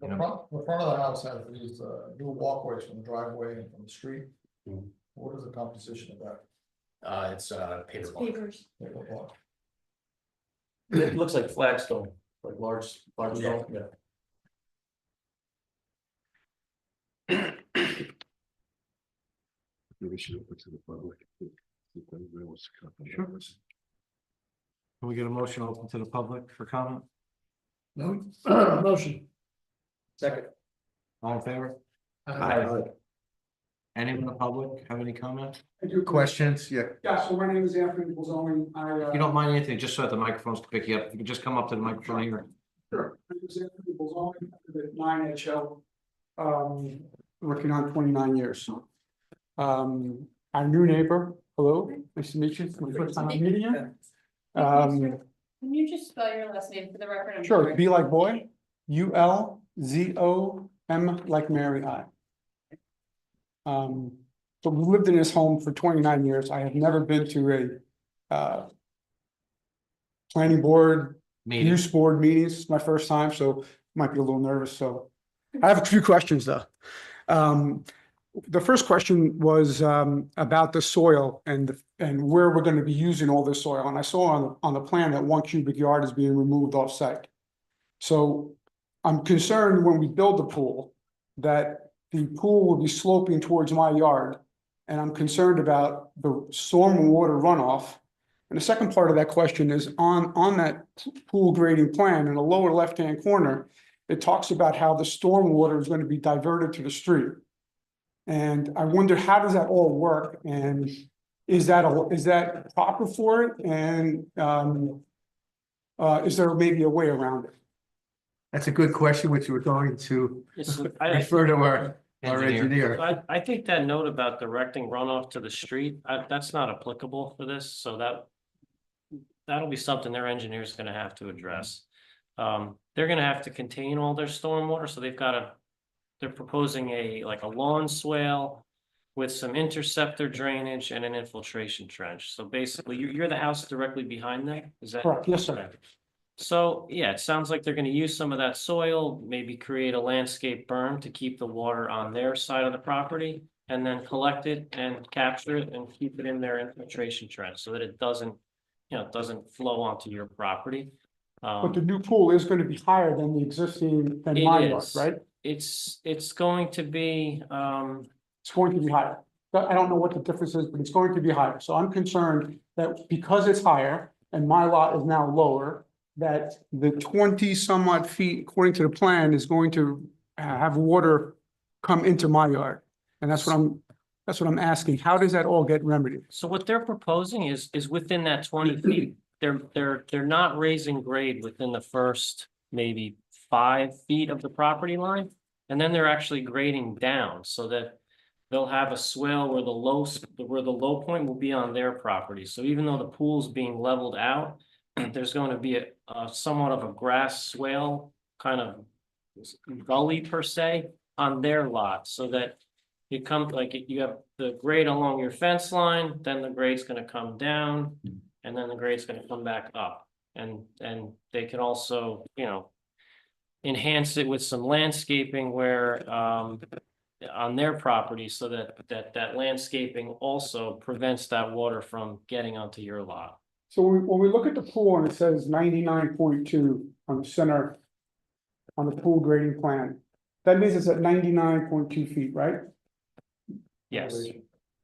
The front of the house has these new walkways from the driveway and from the street. Mhm. What is the composition of that? It's paper block. Papers. Paper block? it looks like flagstone, like large stone, yeah. Maybe we should open to the public. If anybody wants to comment. Sure. Can we get a motion open to the public for comment? No, motion. Second. all in favor? Anyone in the public have any comment? Questions? Yeah. Yeah, so my name is Anthony Bolzoni. If you don't mind anything, just so that the microphones can pick you up, if you could just come up to the microphone here. Sure. My name is Anthony Bolzoni, I live at 9 Edge Hill. Working on 29 years. Our new neighbor, hello, nice to meet you. It's my first time meeting you. Can you just spell your last name for the record? I'm Sure, sorry. B like boy, ULZOM like Mary I. So we lived in this home for 29 years. I have never been to a planning board, Meeting. use board meetings. It's my first time, so might be a little nervous, so. I have a few questions though. The first question was about the soil and where we're gonna be using all this soil. And I saw on the plan that 1 cubic yard is being removed off-site. So I'm concerned when we build the pool, that the pool will be sloping towards my yard. And I'm concerned about the stormwater runoff. And the second part of that question is on that pool grading plan in the lower left-hand corner, it talks about how the stormwater is going to be diverted to the street. And I wonder, how does that all work? And is that proper for it? And is there maybe a way around it? That's a good question, which we're going to I, refer to our engineer. I think that note about directing runoff to the street, that's not applicable for this, so that'll be something their engineer's gonna have to address. They're gonna have to contain all their stormwater, so they're proposing like a lawn swale with some interceptor drainage and an infiltration trench. So basically, you're the house directly behind them, is that? Correct, yes, sir. So, yeah, it sounds like they're gonna use some of that soil, maybe create a landscape berm to keep the water on their side of the property. And then collect it and capture it and keep it in their infiltration trench so that it doesn't flow onto your property. But the new pool is going to be higher than the existing, than my It yard, is. right? It's going to be, It's going to be higher. But I don't know what the difference is, but it's going to be higher. So I'm concerned that because it's higher and my lot is now lower, that the 20 some odd feet, according to the plan, is going to have water come into my yard. And that's what I'm asking. How does that all get remedied? so what they're proposing is within that 20 feet. They're not raising grade within the first maybe 5 feet of the property line. And then they're actually grading down so that they'll have a swale where the low point will be on their property. So even though the pool's being leveled out, there's going to be a somewhat of a grass swale kind of gully per se on their lot, so that you come you have the grade along your fence line, then the grade's gonna come down, and then the grade's gonna come back up. And they can also, enhance it with some landscaping where on their property, so that landscaping also prevents that water from getting onto your lot. So when we look at the pool and it says 99.2 on the center, on the pool grading plan, that means it's at 99.2 feet, right? Yes.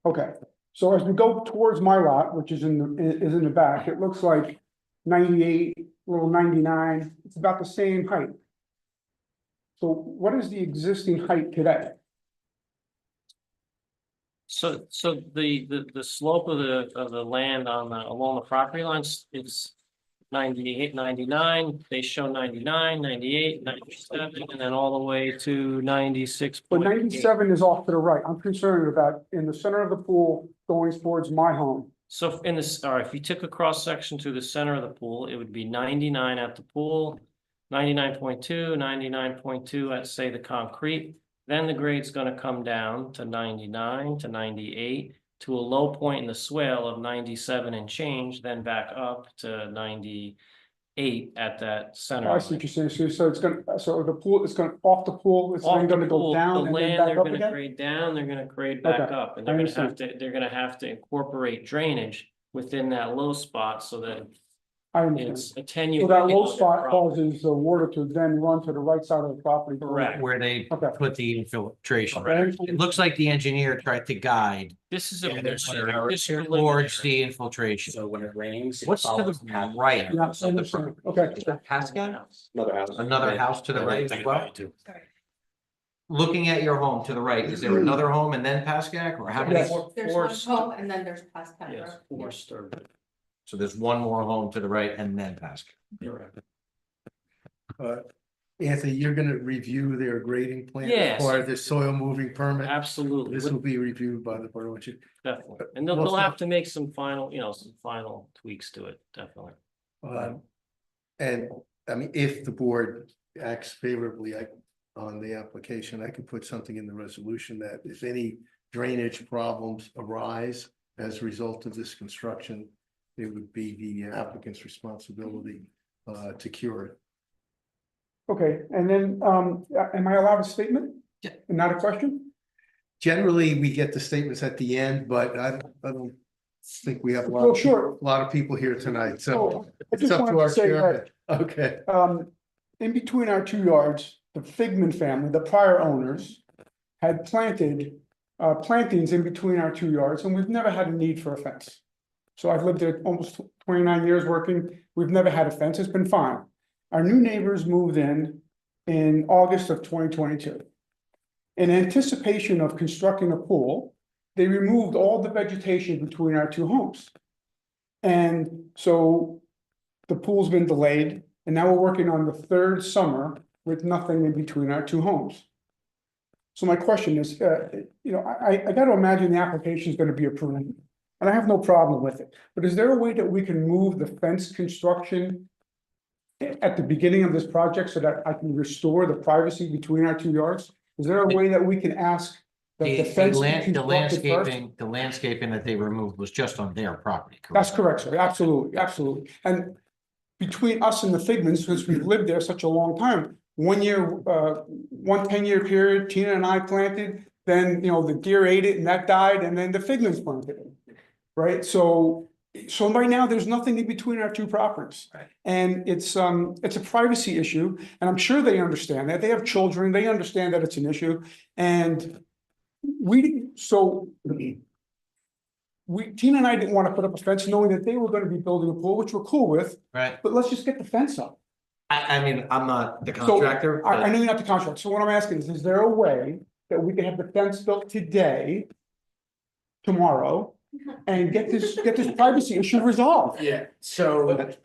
Okay, so as we go towards my lot, which is in the back, it looks like 98, little 99, it's about the same height. So what is the existing height today? So the slope of the land along the property lines, it's 98, 99. They show 99, 98, 97, and then all the way to 96. But 97 is off to the right. I'm concerned about in the center of the pool going towards my home. So in this, all right, if you took a cross section through the center of the pool, it would be 99 at the pool, 99.2, 99.2 at, say, the concrete. Then the grade's gonna come down to 99 to 98 to a low point in the swale of 97 and change, then back up to 98 at that center. I see what you're saying. So it's gonna, so the pool is going off the pool, it's Off then the gonna go pool, down the and then land, back they're up gonna again? grade down, they're gonna grade back Okay, up, and I they're gonna have to incorporate drainage within that low spot so that I understand. it's So attenuated. that low on their spot property. causes the water to then run to the right side of the property. Correct. Where they Okay. put the infiltration. Correct. It looks like the engineer tried to guide This is a. towards this is the infiltration. So when it rains. What's to the right? Yeah, I understand. Okay. Pascal? Another house. Another house to the right as well? Sorry. Looking at your home to the right, is there another home and then Pascack, or how many? Yes. There's one home and then there's past that. Yes, four star. So there's one more home to the right and then Pascack. Anthony, you're gonna review their grading plan? as Yes. Part of the soil moving permit? Absolutely, This will be reviewed by the board, won't you? definitely, and they'll have to make some final, some final tweaks to it, definitely. And I mean, if the board acts favorably on the application, I could put something in the resolution that if any drainage problems arise as a result of this construction, it would be the applicant's responsibility to cure it. Okay, and then, am I allowed a statement? Yeah. And not a question? Generally, we get the statements at the end, but I don't think we have a lot Well, of, sure. a lot of people here tonight, so So, I it's just up to wanted our to say chairman. that, Okay, in between our 2 yards, the Figman family, the prior owners, had planted plantings in between our 2 yards, and we've never had a need for a fence. So I've lived there almost 29 years working. We've never had a fence. It's been fine. Our new neighbors moved in August of 2022. In anticipation of constructing a pool, they removed all the vegetation between our two homes. And so the pool's been delayed, and now we're working on the third summer with nothing in between our two homes. So my question is, I gotta imagine the application is gonna be approved, and I have no problem with it. But is there a way that we can move the fence construction at the beginning of this project so that I can restore the privacy between our 2 yards? Is there a way that we can ask that the fence be constructed first? The landscaping that they removed was just on their property, correct? That's correct, sir. Absolutely, absolutely. And between us and the Figmans, since we've lived there such a long time, 1 year, 1 10-year period, Tina and I planted, then, the deer ate it and that died, and then the Figmans planted it. Right? So right now, there's nothing in between our two properties. Right. And it's a privacy issue, and I'm sure they understand that. They have children, they understand that it's an issue, and Tina and I didn't want to put up a fence knowing that they were going to be building a pool, which we're cool with, Right, but let's just get the fence up. I mean, I'm not the So, contractor, I but know you're not the contractor, so what I'm asking is there a way that we can have the fence built today, tomorrow, and get this privacy issue resolved? Yeah, so, That's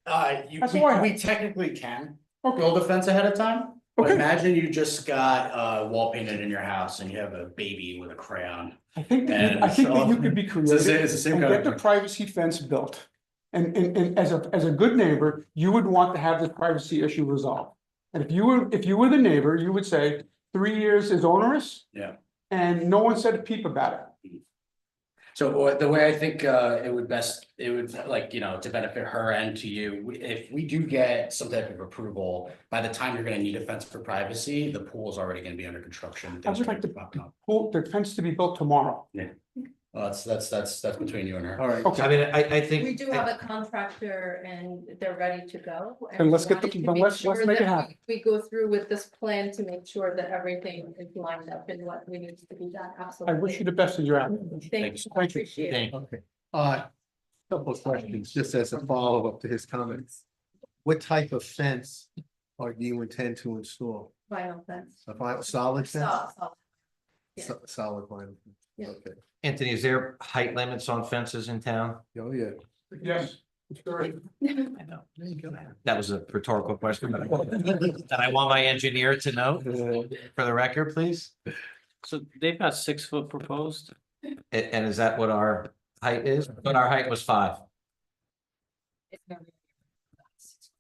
all I have. we technically can Okay, build a fence ahead of time. But Okay. imagine you just got wall painted in your house and you have a baby with a crayon. I think that And you could be It's creative the same and kind get the of. privacy fence built. And as a good neighbor, you would want to have this privacy issue resolved. And if you were the neighbor, you would say 3 years is onerous. Yeah. And no one said a peep about it. So the way I think it would to benefit her and to you, if we do get some type of approval, by the time you're gonna need a fence for privacy, the pool is already gonna be under construction. I would like the fence to be built tomorrow. Well, that's between you and her. all right. Okay. I mean, I think. We do have a contractor and they're ready to go. Then let's we get the- wanted to then make let's sure make it that happen. We go through with this plan to make sure that everything is lined up in what we need to be done, I absolutely. wish you the best in your application. Thank you, I Thank you. appreciate it. Thank you. Okay, couple of questions, just as a follow-up to his comments. What type of fence do you intend to install? Vinyl fence. A solid fence? Solid. Yeah. Solid vinyl, Yeah. okay, Anthony, is there height limits on fences in town? oh, yeah. Yes, I know. That was a rhetorical question. That I want my engineer to know for the record, please. So they've got 6 foot proposed. And is that what our height is? But our height was 5.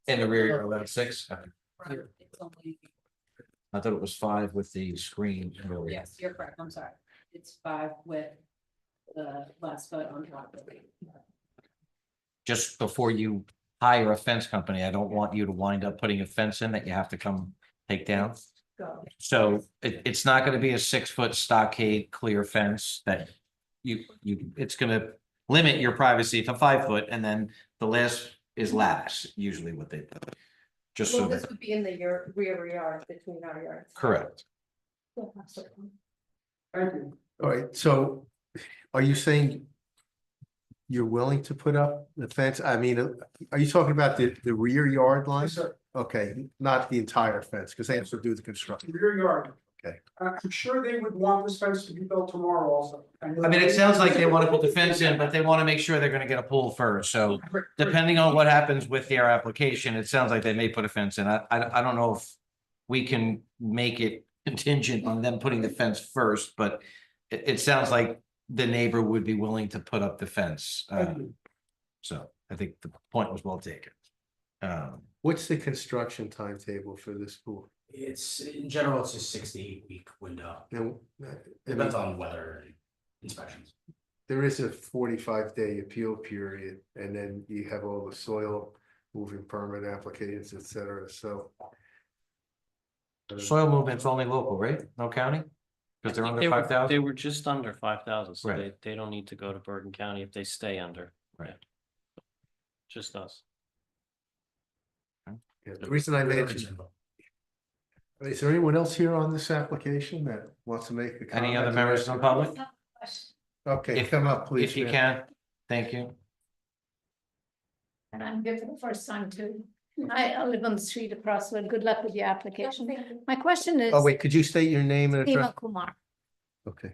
In the rear, you're about 6. Okay. It's only, I thought it was 5 with the screen. yes, you're correct, I'm sorry. It's 5 with the last foot on top of it. Just before you hire a fence company, I don't want you to wind up putting a fence in that you have to come take down. Go. So it's not gonna be a 6 foot stockade clear fence that it's gonna limit your privacy to 5 foot, and then the last is lattice, usually what they do. Just so Well, this that, would be in the rear yard between our yards. correct. Thank you. All right, so are you saying you're willing to put up the fence? I mean, are you talking about the rear yard line? Yes, sir. Okay, not the entire fence, because they have to do the construction. Rear yard. Okay. I'm sure they would want this fence to be built tomorrow also. I mean, it sounds like they want to put the fence in, but they want to make sure they're gonna get a pool first, so depending on what happens with their application, it sounds like they may put a fence in. I don't know if we can make it contingent on them putting the fence first, but it sounds like the neighbor would be willing to put up the fence. So I think the point was well taken. What's the construction timetable for this pool? It's, in general, it's a 6 to 8 week window. Now, Depends on weather and inspections. there is a 45-day appeal period, and then you have all the soil moving permit applications, et cetera, so. Soil movement's only local, right? No county? Because they're under They 5,000? were just under 5,000, so Right. they don't need to go to Bergen County if they stay under. Right. Just us. Yeah, the reason I mentioned, is there anyone else here on this application that wants to make a comment? Any other members of the public? Okay, If- come up, please. If you ma'am. can, thank you. And I'm here for the first time too. I live on the street across, well, good luck with your application. My question is. Oh, wait, could you state your name and address? Seema Kumar, Okay,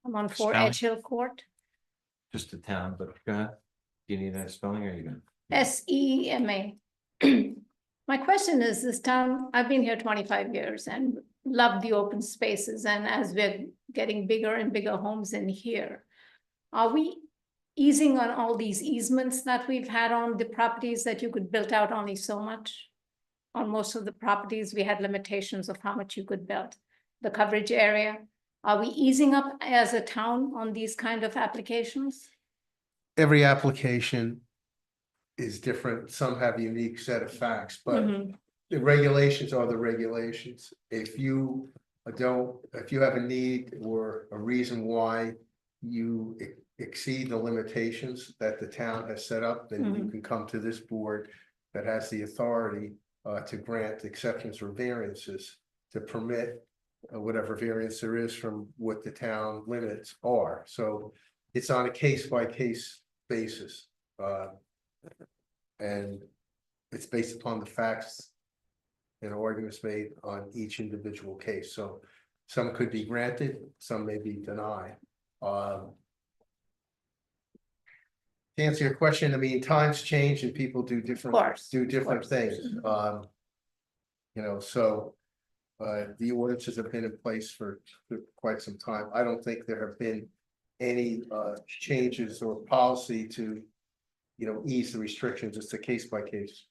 I'm on 4 Spelling? Edge Hill Court, Just the town, but go ahead. Do you need that spelling or you good? SEMA. My question is, this town, I've been here 25 years and love the open spaces, and as we're getting bigger and bigger homes in here, are we easing on all these easements that we've had on the properties that you could build out only so much? On most of the properties, we had limitations of how much you could build. The coverage area, are we easing up as a town on these kind of applications? every application is different, some have a unique set of facts, but Mhm. the regulations are the regulations. If you have a need or a reason why you exceed the limitations that the town has set up, then you can come to this board that has the authority to grant exceptions or variances to permit whatever variance there is from what the town limits are. So it's on a case-by-case basis. And it's based upon the facts and arguments made on each individual case. So some could be granted, some may be denied. To answer your question, I mean, times change and people do different course, things. So the ordinances have been in place for quite some time. I don't think there have been any changes or policy to, ease the restrictions. It's a case by case.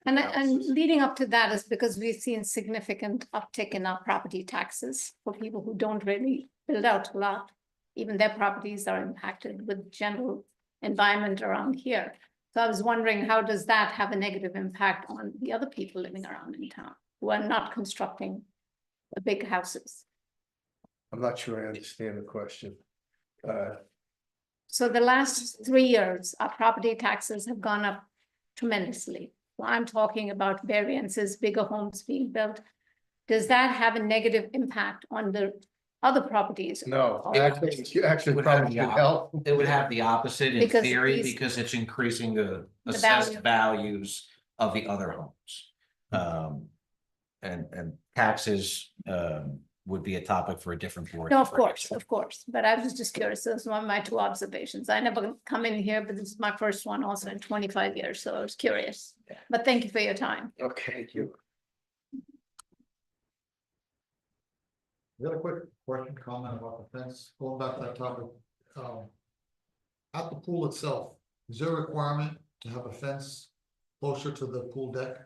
And leading up to that is because we've seen significant uptick in our property taxes for people who don't really build out a lot. Even their properties are impacted with general environment around here. So I was wondering, how does that have a negative impact on the other people living around in town who are not constructing the big houses? I'm not sure I understand the question. So the last 3 years, our property taxes have gone up tremendously. So I'm talking about variances, bigger homes being built. Does that have a negative impact on the other properties? No, Or- actually Would have probably the should help. It would have the opposite in Because theory, these- because it's increasing the The assessed value. values of the other homes. And taxes, would be a topic for a different board. No, of course, but I was just curious, those were my two observations. I never come in here, but this is my first one also in 25 years, so I was curious. But thank you for your time. Okay, thank you. I got a quick question, comment about the fence, going back to that topic. At the pool itself, is there a requirement to have a fence closer to the pool deck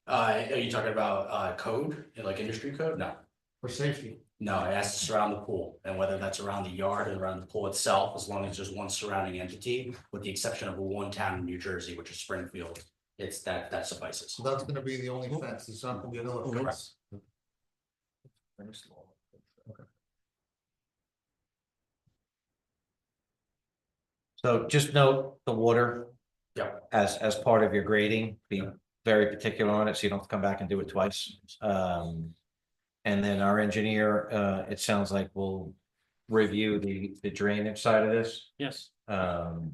Are you talking about code, like industry code? No. for safety? No, it has to surround the pool, and whether that's around the yard or around the pool itself, as long as there's one surrounding entity, with the exception of one town in New Jersey, which is Springfield. It's that suffices. So that's gonna be the only fence, there's not gonna be another fence. So just note the water. Yeah. As part of your grading, be very particular on it, so you don't have to come back and do it twice. And then our engineer, it sounds like will review the drainage side of this. Yes. You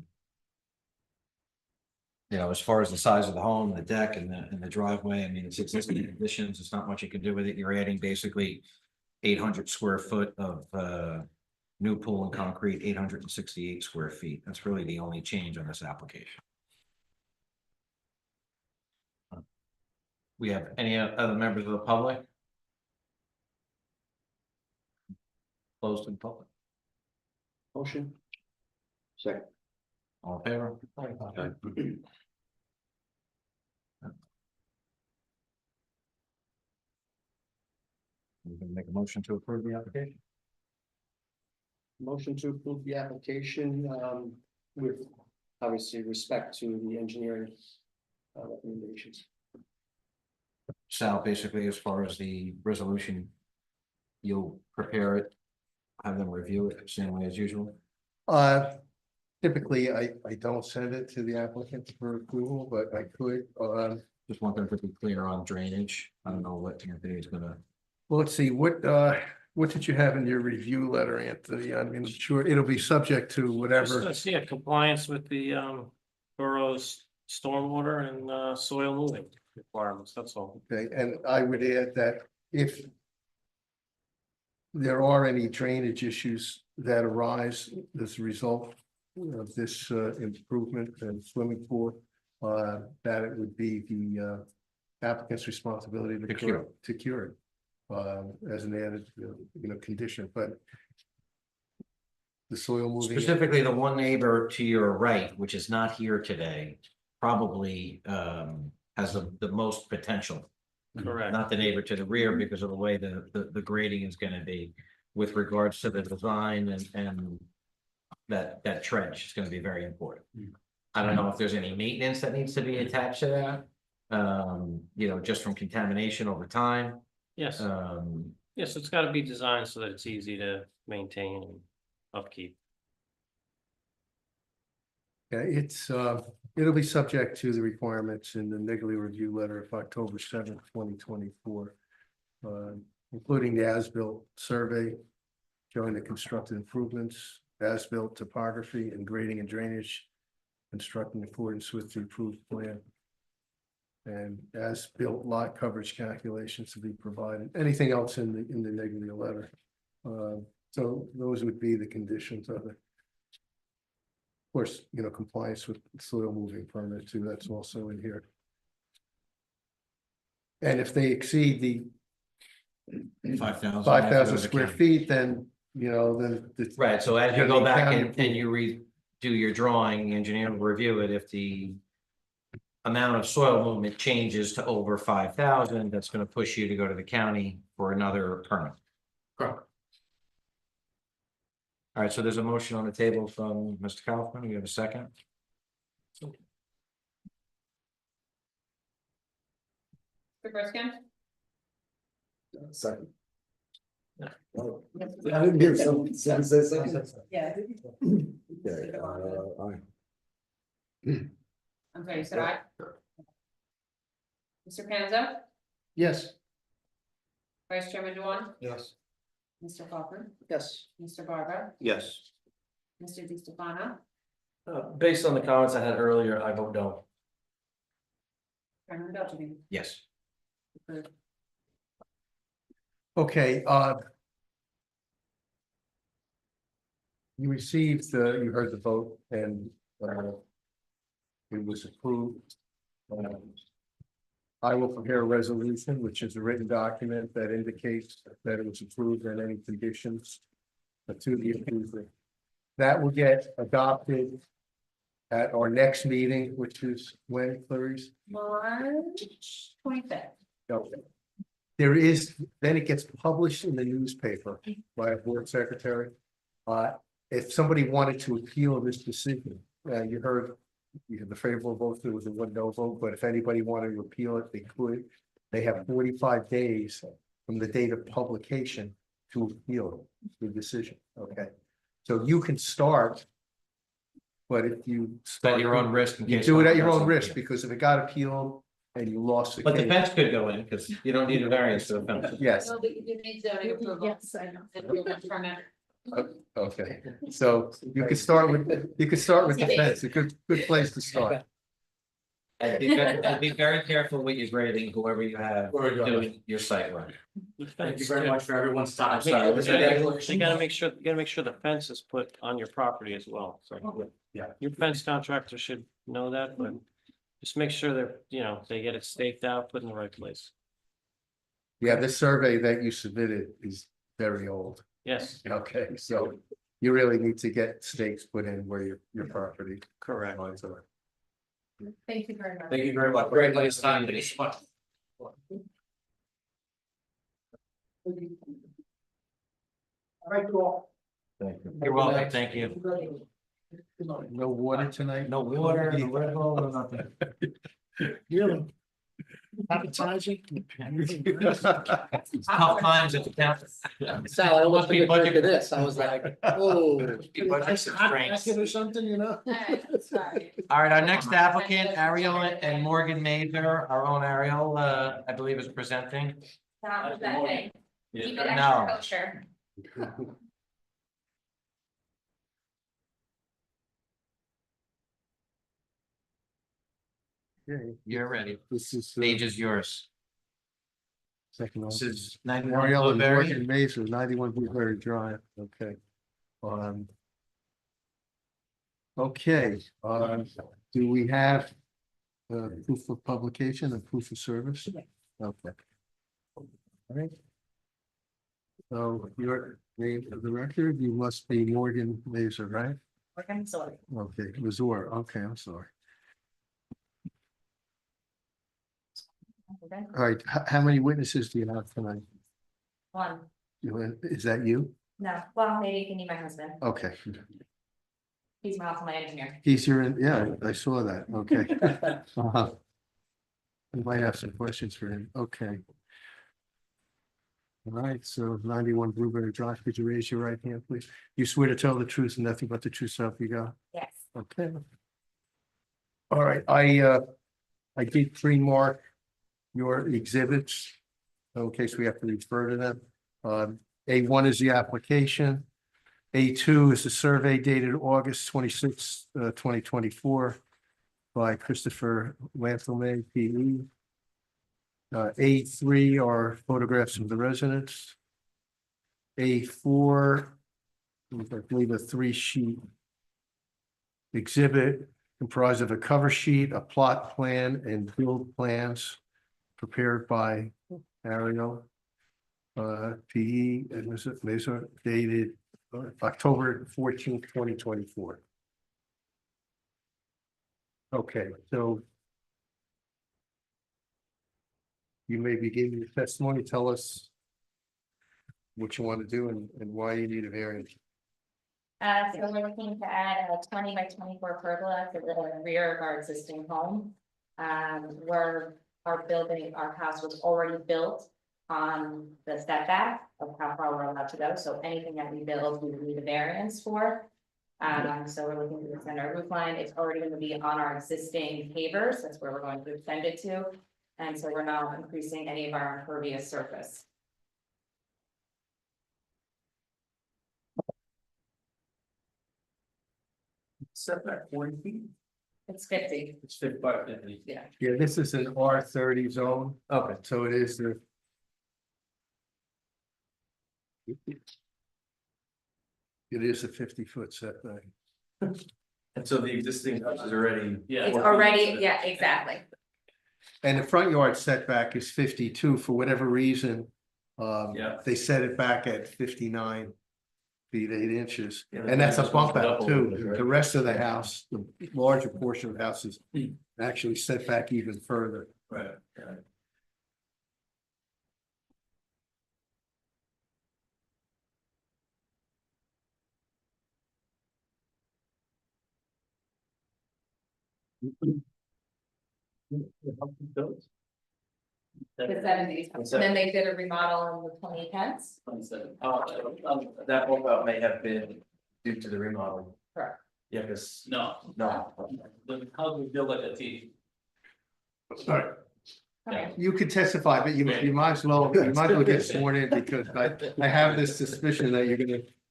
know, as far as the size of the home, the deck and the driveway, I mean, it's existing conditions, there's not much you can do with it, you're adding basically 800 square foot of new pool and concrete, 868 square feet, that's really the only change on this application. We have any other members of the public? Closed to the public. Motion? Second. All in favor? Okay. We can make a motion to approve the application. Motion to approve the application, with obviously respect to the engineering recommendations. Sal, basically, as far as the resolution, you'll prepare it, have them review it, same way as usual. Typically, I don't send it to the applicant for approval, but I could, Just want them to be clear on drainage. I don't know what Anthony is gonna. well, let's see, what did you have in your review letter, Anthony? I mean, sure, it'll be subject to whatever. Just, yeah, compliance with the borough's stormwater and soil moving requirements, that's all. Okay, and I would add that if there are any drainage issues that arise as a result of this improvement and swimming pool, that it would be the applicant's responsibility to cure it as an added, condition, but the soil moving. Specifically, the one neighbor to your right, which is not here today, probably has the most potential. Correct. Not the neighbor to the rear because of the way the grading is gonna be with regards to the design and that trench is gonna be very important. I don't know if there's any maintenance that needs to be attached to that. Just from contamination over time. Yes, yes, it's gotta be designed so that it's easy to maintain and upkeep. Yeah, it'll be subject to the requirements in the Nigley review letter of October 7th, 2024. Including the as-built survey, showing the constructed improvements, as-built topography and grading and drainage, constructed in accordance with the approved plan. And as-built lot coverage calculations to be provided, anything else in the Nigley letter. So those would be the conditions of it. Of course, compliance with soil moving permit too, that's also in here. And if they exceed the 5,000. 5,000 square feet, then, then. Right, so as you go back and you redo your drawing, the engineer will review it. If the amount of soil movement changes to over 5,000, that's gonna push you to go to the county for another permit. Correct. All right, so there's a motion on the table from Mr. Kaufman. We have a second. Mr. Griskin? Second. I didn't hear someone say something. Yeah. Okay, aye. I'm sorry, you said aye? Mr. Panza? Yes. Vice Chairman Dewan? Yes. Mr. Kaufman? Yes. Mr. Barba? Yes. Mr. Di Stefano? Based on the comments I had earlier, I vote no. Chairman Beltrame? Yes. Approved. Okay, you received, you heard the vote and, it was approved. I will prepare a resolution, which is a written document that indicates that it was approved and any conditions to the approval. That will get adopted at our next meeting, which is when, Clarice? March 25th. Okay. There is, then it gets published in the newspaper by a board secretary. If somebody wanted to appeal this decision, you heard, you had the favorable vote, there was a one no vote, but if anybody wanted to appeal it, they could. They have 45 days from the date of publication to appeal the decision, okay? So you can start. But if you. At your own risk. in You case do it at your own something risk, else. because if it got appealed and you lost the But the case. fence could go in, because you don't need a variance for the fence. Yes, No, but you do need zoning approval. Yes, I know. And building permit. okay, so you could start with the fence, a good place to start. And be very careful with your grading, whoever you have doing your site work. Thank you very much for everyone's time. Sorry, was there- You gotta make sure the fence is put on your property as well, so. Yeah. Your fence contractor should know that, but just make sure that, they get it staked out, put in the right place. Yeah, this survey that you submitted is very old. Yes, Okay, so you really need to get stakes put in where your property correct. lines are. Thank you very much. Thank you very much. Great place time. You're welcome, thank you. No water tonight? No water, no Red Bull, no nothing. Really? Appetizing. Tough times at the town. Sal, I almost Must be took a drink of budget- this, I was like, oh. Budget constraints. Or something, you know? Sorry. All right, our next applicant, Ariel and Morgan Mather, our own Ariel, I believe is presenting. Not that thing. Keep it No. extra kosher. Okay, You're ready. this is. Stage is yours. Second. This is 91 Ariel and Blueberry. Morgan Mason, 91 Blueberry Drive, okay. Okay, do we have proof of publication and proof of service? Okay. All right. So your name of the record, you must be Morgan Mason, right? I'm sorry. Okay, Mazur, okay, I'm sorry. Okay. All right, how many witnesses do you have tonight? One, Is that you? no, well, maybe you can need my husband. Okay. He's also my engineer. He's your, yeah, I saw that, okay. We might have some questions for him, okay. All right, so 91 Blueberry Drive, could you raise your right hand, please? You swear to tell the truth and nothing but the truth, so help you God? Yes. Okay. All right, I did pre-mark your exhibits, in case we have to refer to them. A1 is the application. A2 is the survey dated August 26, 2024 by Christopher Lanthelme, PE. A3 are photographs of the residents. A4, I believe a 3-sheet exhibit comprised of a cover sheet, a plot plan, and build plans prepared by Ariel. PE, and was it dated October 14th, 2024. Okay, so you may begin your testimony. Tell us what you want to do and why you need a variance. So we're looking to add a 20 by 24 pergola to the rear of our existing home. Where our house was already built on the setback of how far we're allowed to go. So anything that we build, we would need a variance for. So we're looking to extend our roof line. It's already going to be on our existing pavers. That's where we're going to extend it to. And so we're not increasing any of our impervious surface. Setback 40 feet. It's 50. It's 55. Yeah. Yeah, this is an R30 zone. Okay. So it is the It is a 50-foot setback. And so the existing house is already. Yeah. It's already, yeah, exactly. And the front yard setback is 52 for whatever reason. Yeah. They set it back at 59 feet, 8 inches. Yeah, And that's a just bump moved it out up a little bit, too. right? The rest of the house, the larger portion of the house is actually set back even further. Right. The seventies, and then they did a remodel in the 2010s. That bump out may have been due to the remodel. Correct. Yeah, because. No, No. the house was built like a T. Sorry. Okay. You could testify, but you might as well get sworn in because I have this suspicion that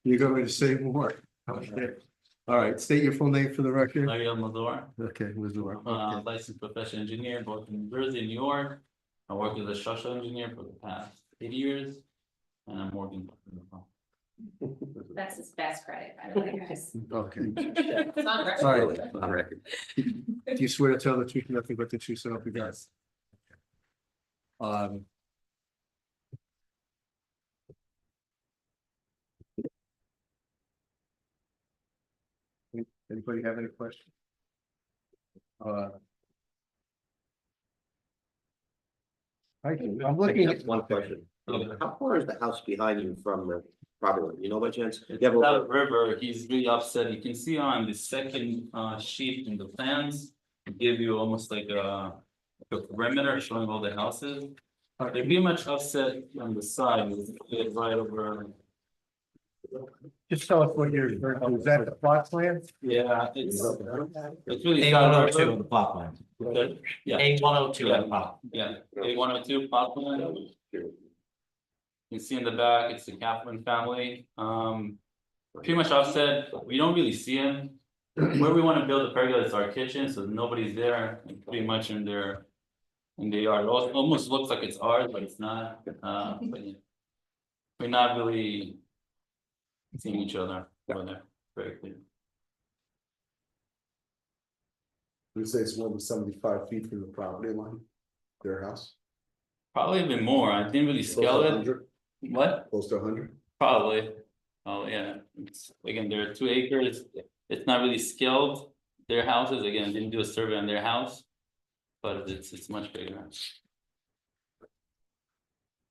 you're going to say more. Okay. All right, state your full name for the record. Ariel Mazor, Okay, Mazur. Okay. licensed professional engineer, both in New Jersey, New York. I worked as a structural engineer for the past 8 years. And I'm working. That's his best credit, by the way, guys. Okay. It's on record. All right. Do you swear to tell the truth, nothing but the truth, so help you God? Anybody have any questions? I'm looking at. One question. How far is the house behind you from the property line? You know by chance? You have That river, he's really upset. You can see on the second sheet in the plans. Give you almost like a perimeter showing all the houses. They're pretty much offset on the side, it's right over. Just tell us what you're, is that the plot plan? Yeah, it's really. A102 in the plot plan. Okay, yeah. A102 in the plot. Yeah, A102 plot plan. You can see in the back, it's the Kaplan family, pretty much offset, we don't really see him. Where we wanna build the pergola is our kitchen, so nobody's there, and pretty much in their. In the yard, it almost looks like it's ours, but it's not, but yeah. We're not really. Seeing each other over there, very clear. You say it's more than 75 feet from the property line, their house? Probably even more, I didn't really scale it, 100? what? Close to 100? Probably, oh yeah, it's, again, there are 2 acres, it's not really scaled. Their houses, again, didn't do a survey on their house. But it's much bigger.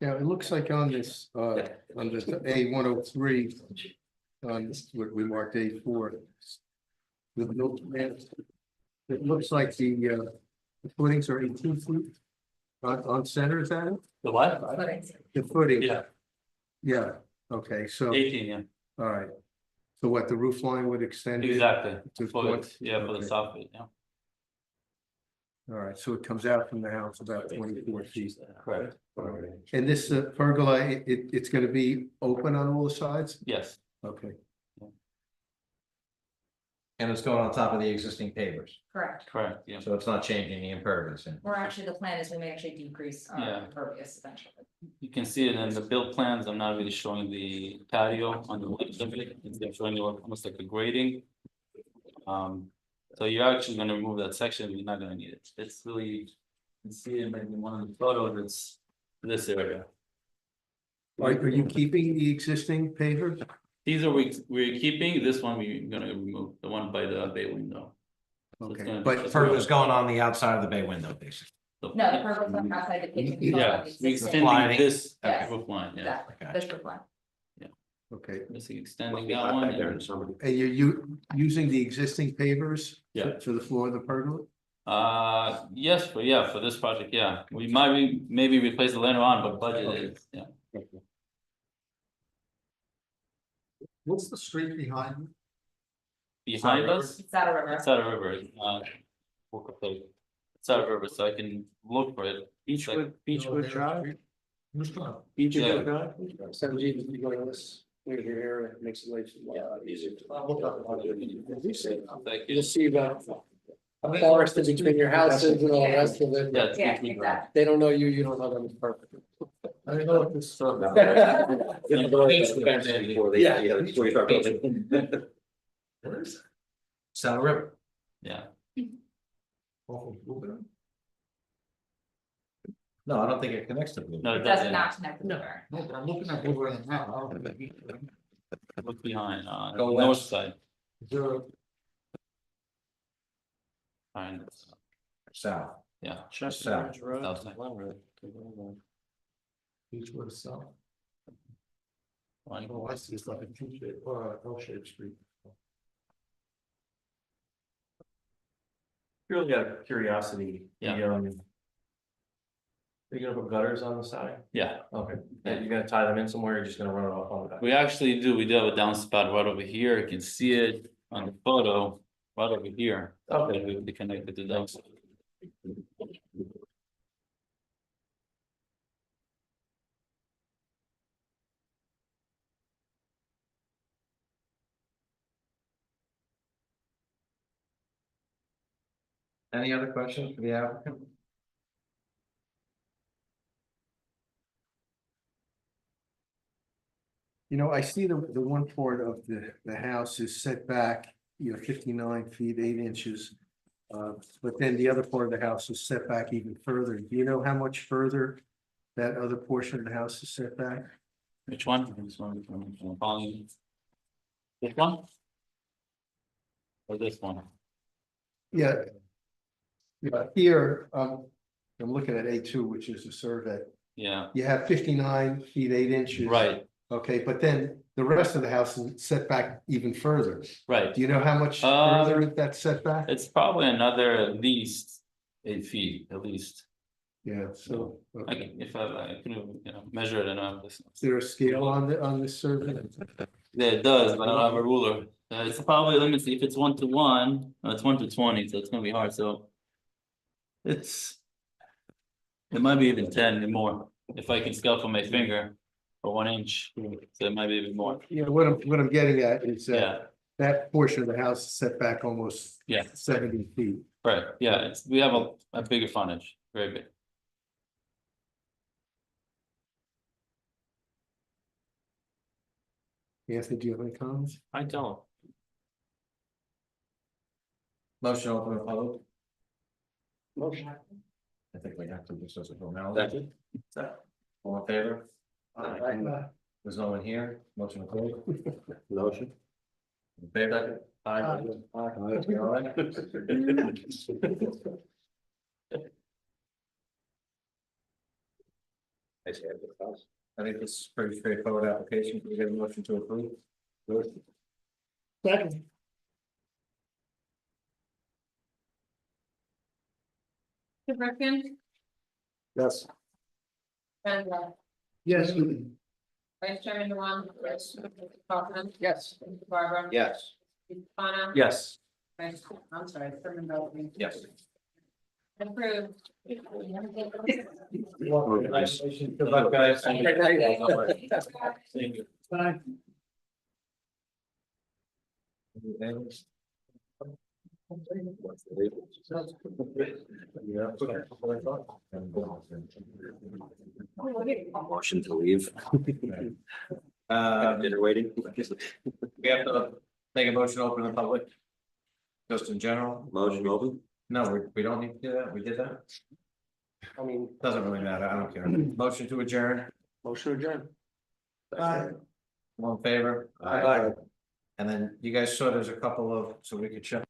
Yeah, it looks like on this, on this A103. On this, what we marked A4. With no plans. It looks like the footings are 18 feet. On center, is that it? The what? The footing. Yeah, Yeah, okay, so, 18, yeah, all right. So what, the roof line would extend? it exactly, to for point? it, yeah, for the Okay. soffit, yeah. All right, so it comes out from the house about 24 feet. Correct, All right. And this pergola, it's gonna be open on all the sides? yes, Okay. And it's going on top of the existing pavers, Correct. correct, yeah. so it's not changing the impervious. Or actually, the plan is we may actually decrease Yeah. our impervious eventually. You can see it in the build plans, I'm not really showing the patio on the left of it, it's showing you almost like a grading. So you're actually gonna remove that section, you're not gonna need it, it's really, you can see it maybe in one of the photos, it's this area. Are you keeping the existing pavers? These are we're keeping, this one we're gonna remove, the one by the bay window. So it's Okay, gonna be but just- Pergola's going on the outside of the bay window, basically. No, the purpose of outside the kitchen. Yeah, we extending Lining. this Yes. roof line, yeah, Exactly, this roof line. Okay, just extending that one. and- and you're using the existing pavers? Yeah. For the floor of the pergola? Yes, for this project, yeah, we might maybe replace it later on, but budget is, yeah. What's the street behind you? Behind us, It's out of river. it's out of river, it's out of river, so I can look for it. Beechwood Drive. Who's trying? Yeah. Drive. 17, if you go to this, we're here, it makes it easier. Thank You'll you. see the forest in between your houses and all the rest of it. Yeah, it's Yeah, Beechwood Drive. exactly. They don't know you, you don't know them, it's perfect. I don't know if this. Saddle River. Yeah, No, I don't think it connects to Blue. no, River. it doesn't. connect with the river. No, but I'm looking at Blue River now. Look behind, Go north west. side. Is there a- Behind, South. yeah. Chester South. Ridge Road. South. Glenwood. Each way to south? Line. Oh, I see, it's like a T-shaped, or L-shaped street. Purely out of curiosity. Yeah. Are you gonna put gutters on the side? Yeah, Okay, you're gonna tie them in somewhere, you're just gonna run it off on the back? we actually do, we do have a downspout right over here, you can see it on the photo, right over here. Okay. We would be connected to those. Any other questions for the applicant? You know, I see the one part of the house is set back, 59 feet, 8 inches. But then the other part of the house is set back even further. Do you know how much further that other portion of the house is set back? Which one? This one, I'm calling you. This one? Or this one? Yeah. Yeah, here, I'm looking at A2, which is the survey. Yeah, You have 59 feet, 8 inches. right, Okay, but then the rest of the house is set back even further. right. Do you know how much Um, further that's set back? It's probably another at least 8 feet, at least. Yeah, so, I okay. can, if I can, measure it and this. Is there a scale on this survey? Yeah, it does, but I don't have a ruler. It's probably, let me see, if it's 1:1, no, it's 1:20, so it's gonna be hard, so. It's. It might be even 10 and more, if I can scale from my finger, or 1 inch, so it might be even more, You know, what I'm getting at is yeah, that portion of the house is set back almost yeah, 70 feet. right, yeah, we have a bigger frontage, very big. Anthony, do you have any comments? I don't. Motion open the public. Motion. I think we have to just as a formality. All in favor? There's no one here, motion closed. Motion. In favor? Aye. All right. I think this is pretty straightforward application. Can we get a motion to approve? Second. Griffin, Yes. Sandra, Yes. Vice Chairman Dewan, yes, Kaufman, Yes. Barbara. Yes. Donna. Yes. Vice, I'm sorry, Chairman Bellamy. Yes. Approved. Good luck, guys. Thank you. Bye. Motion to leave. Dinner waiting. We have to make a motion to open the public. Just in general. Motion open. No, we don't need to do that. We did that. I mean, Doesn't really matter. I don't care. Motion to adjourn. motion adjourned. All in favor? Aye. And then you guys saw there's a couple of, so we could check.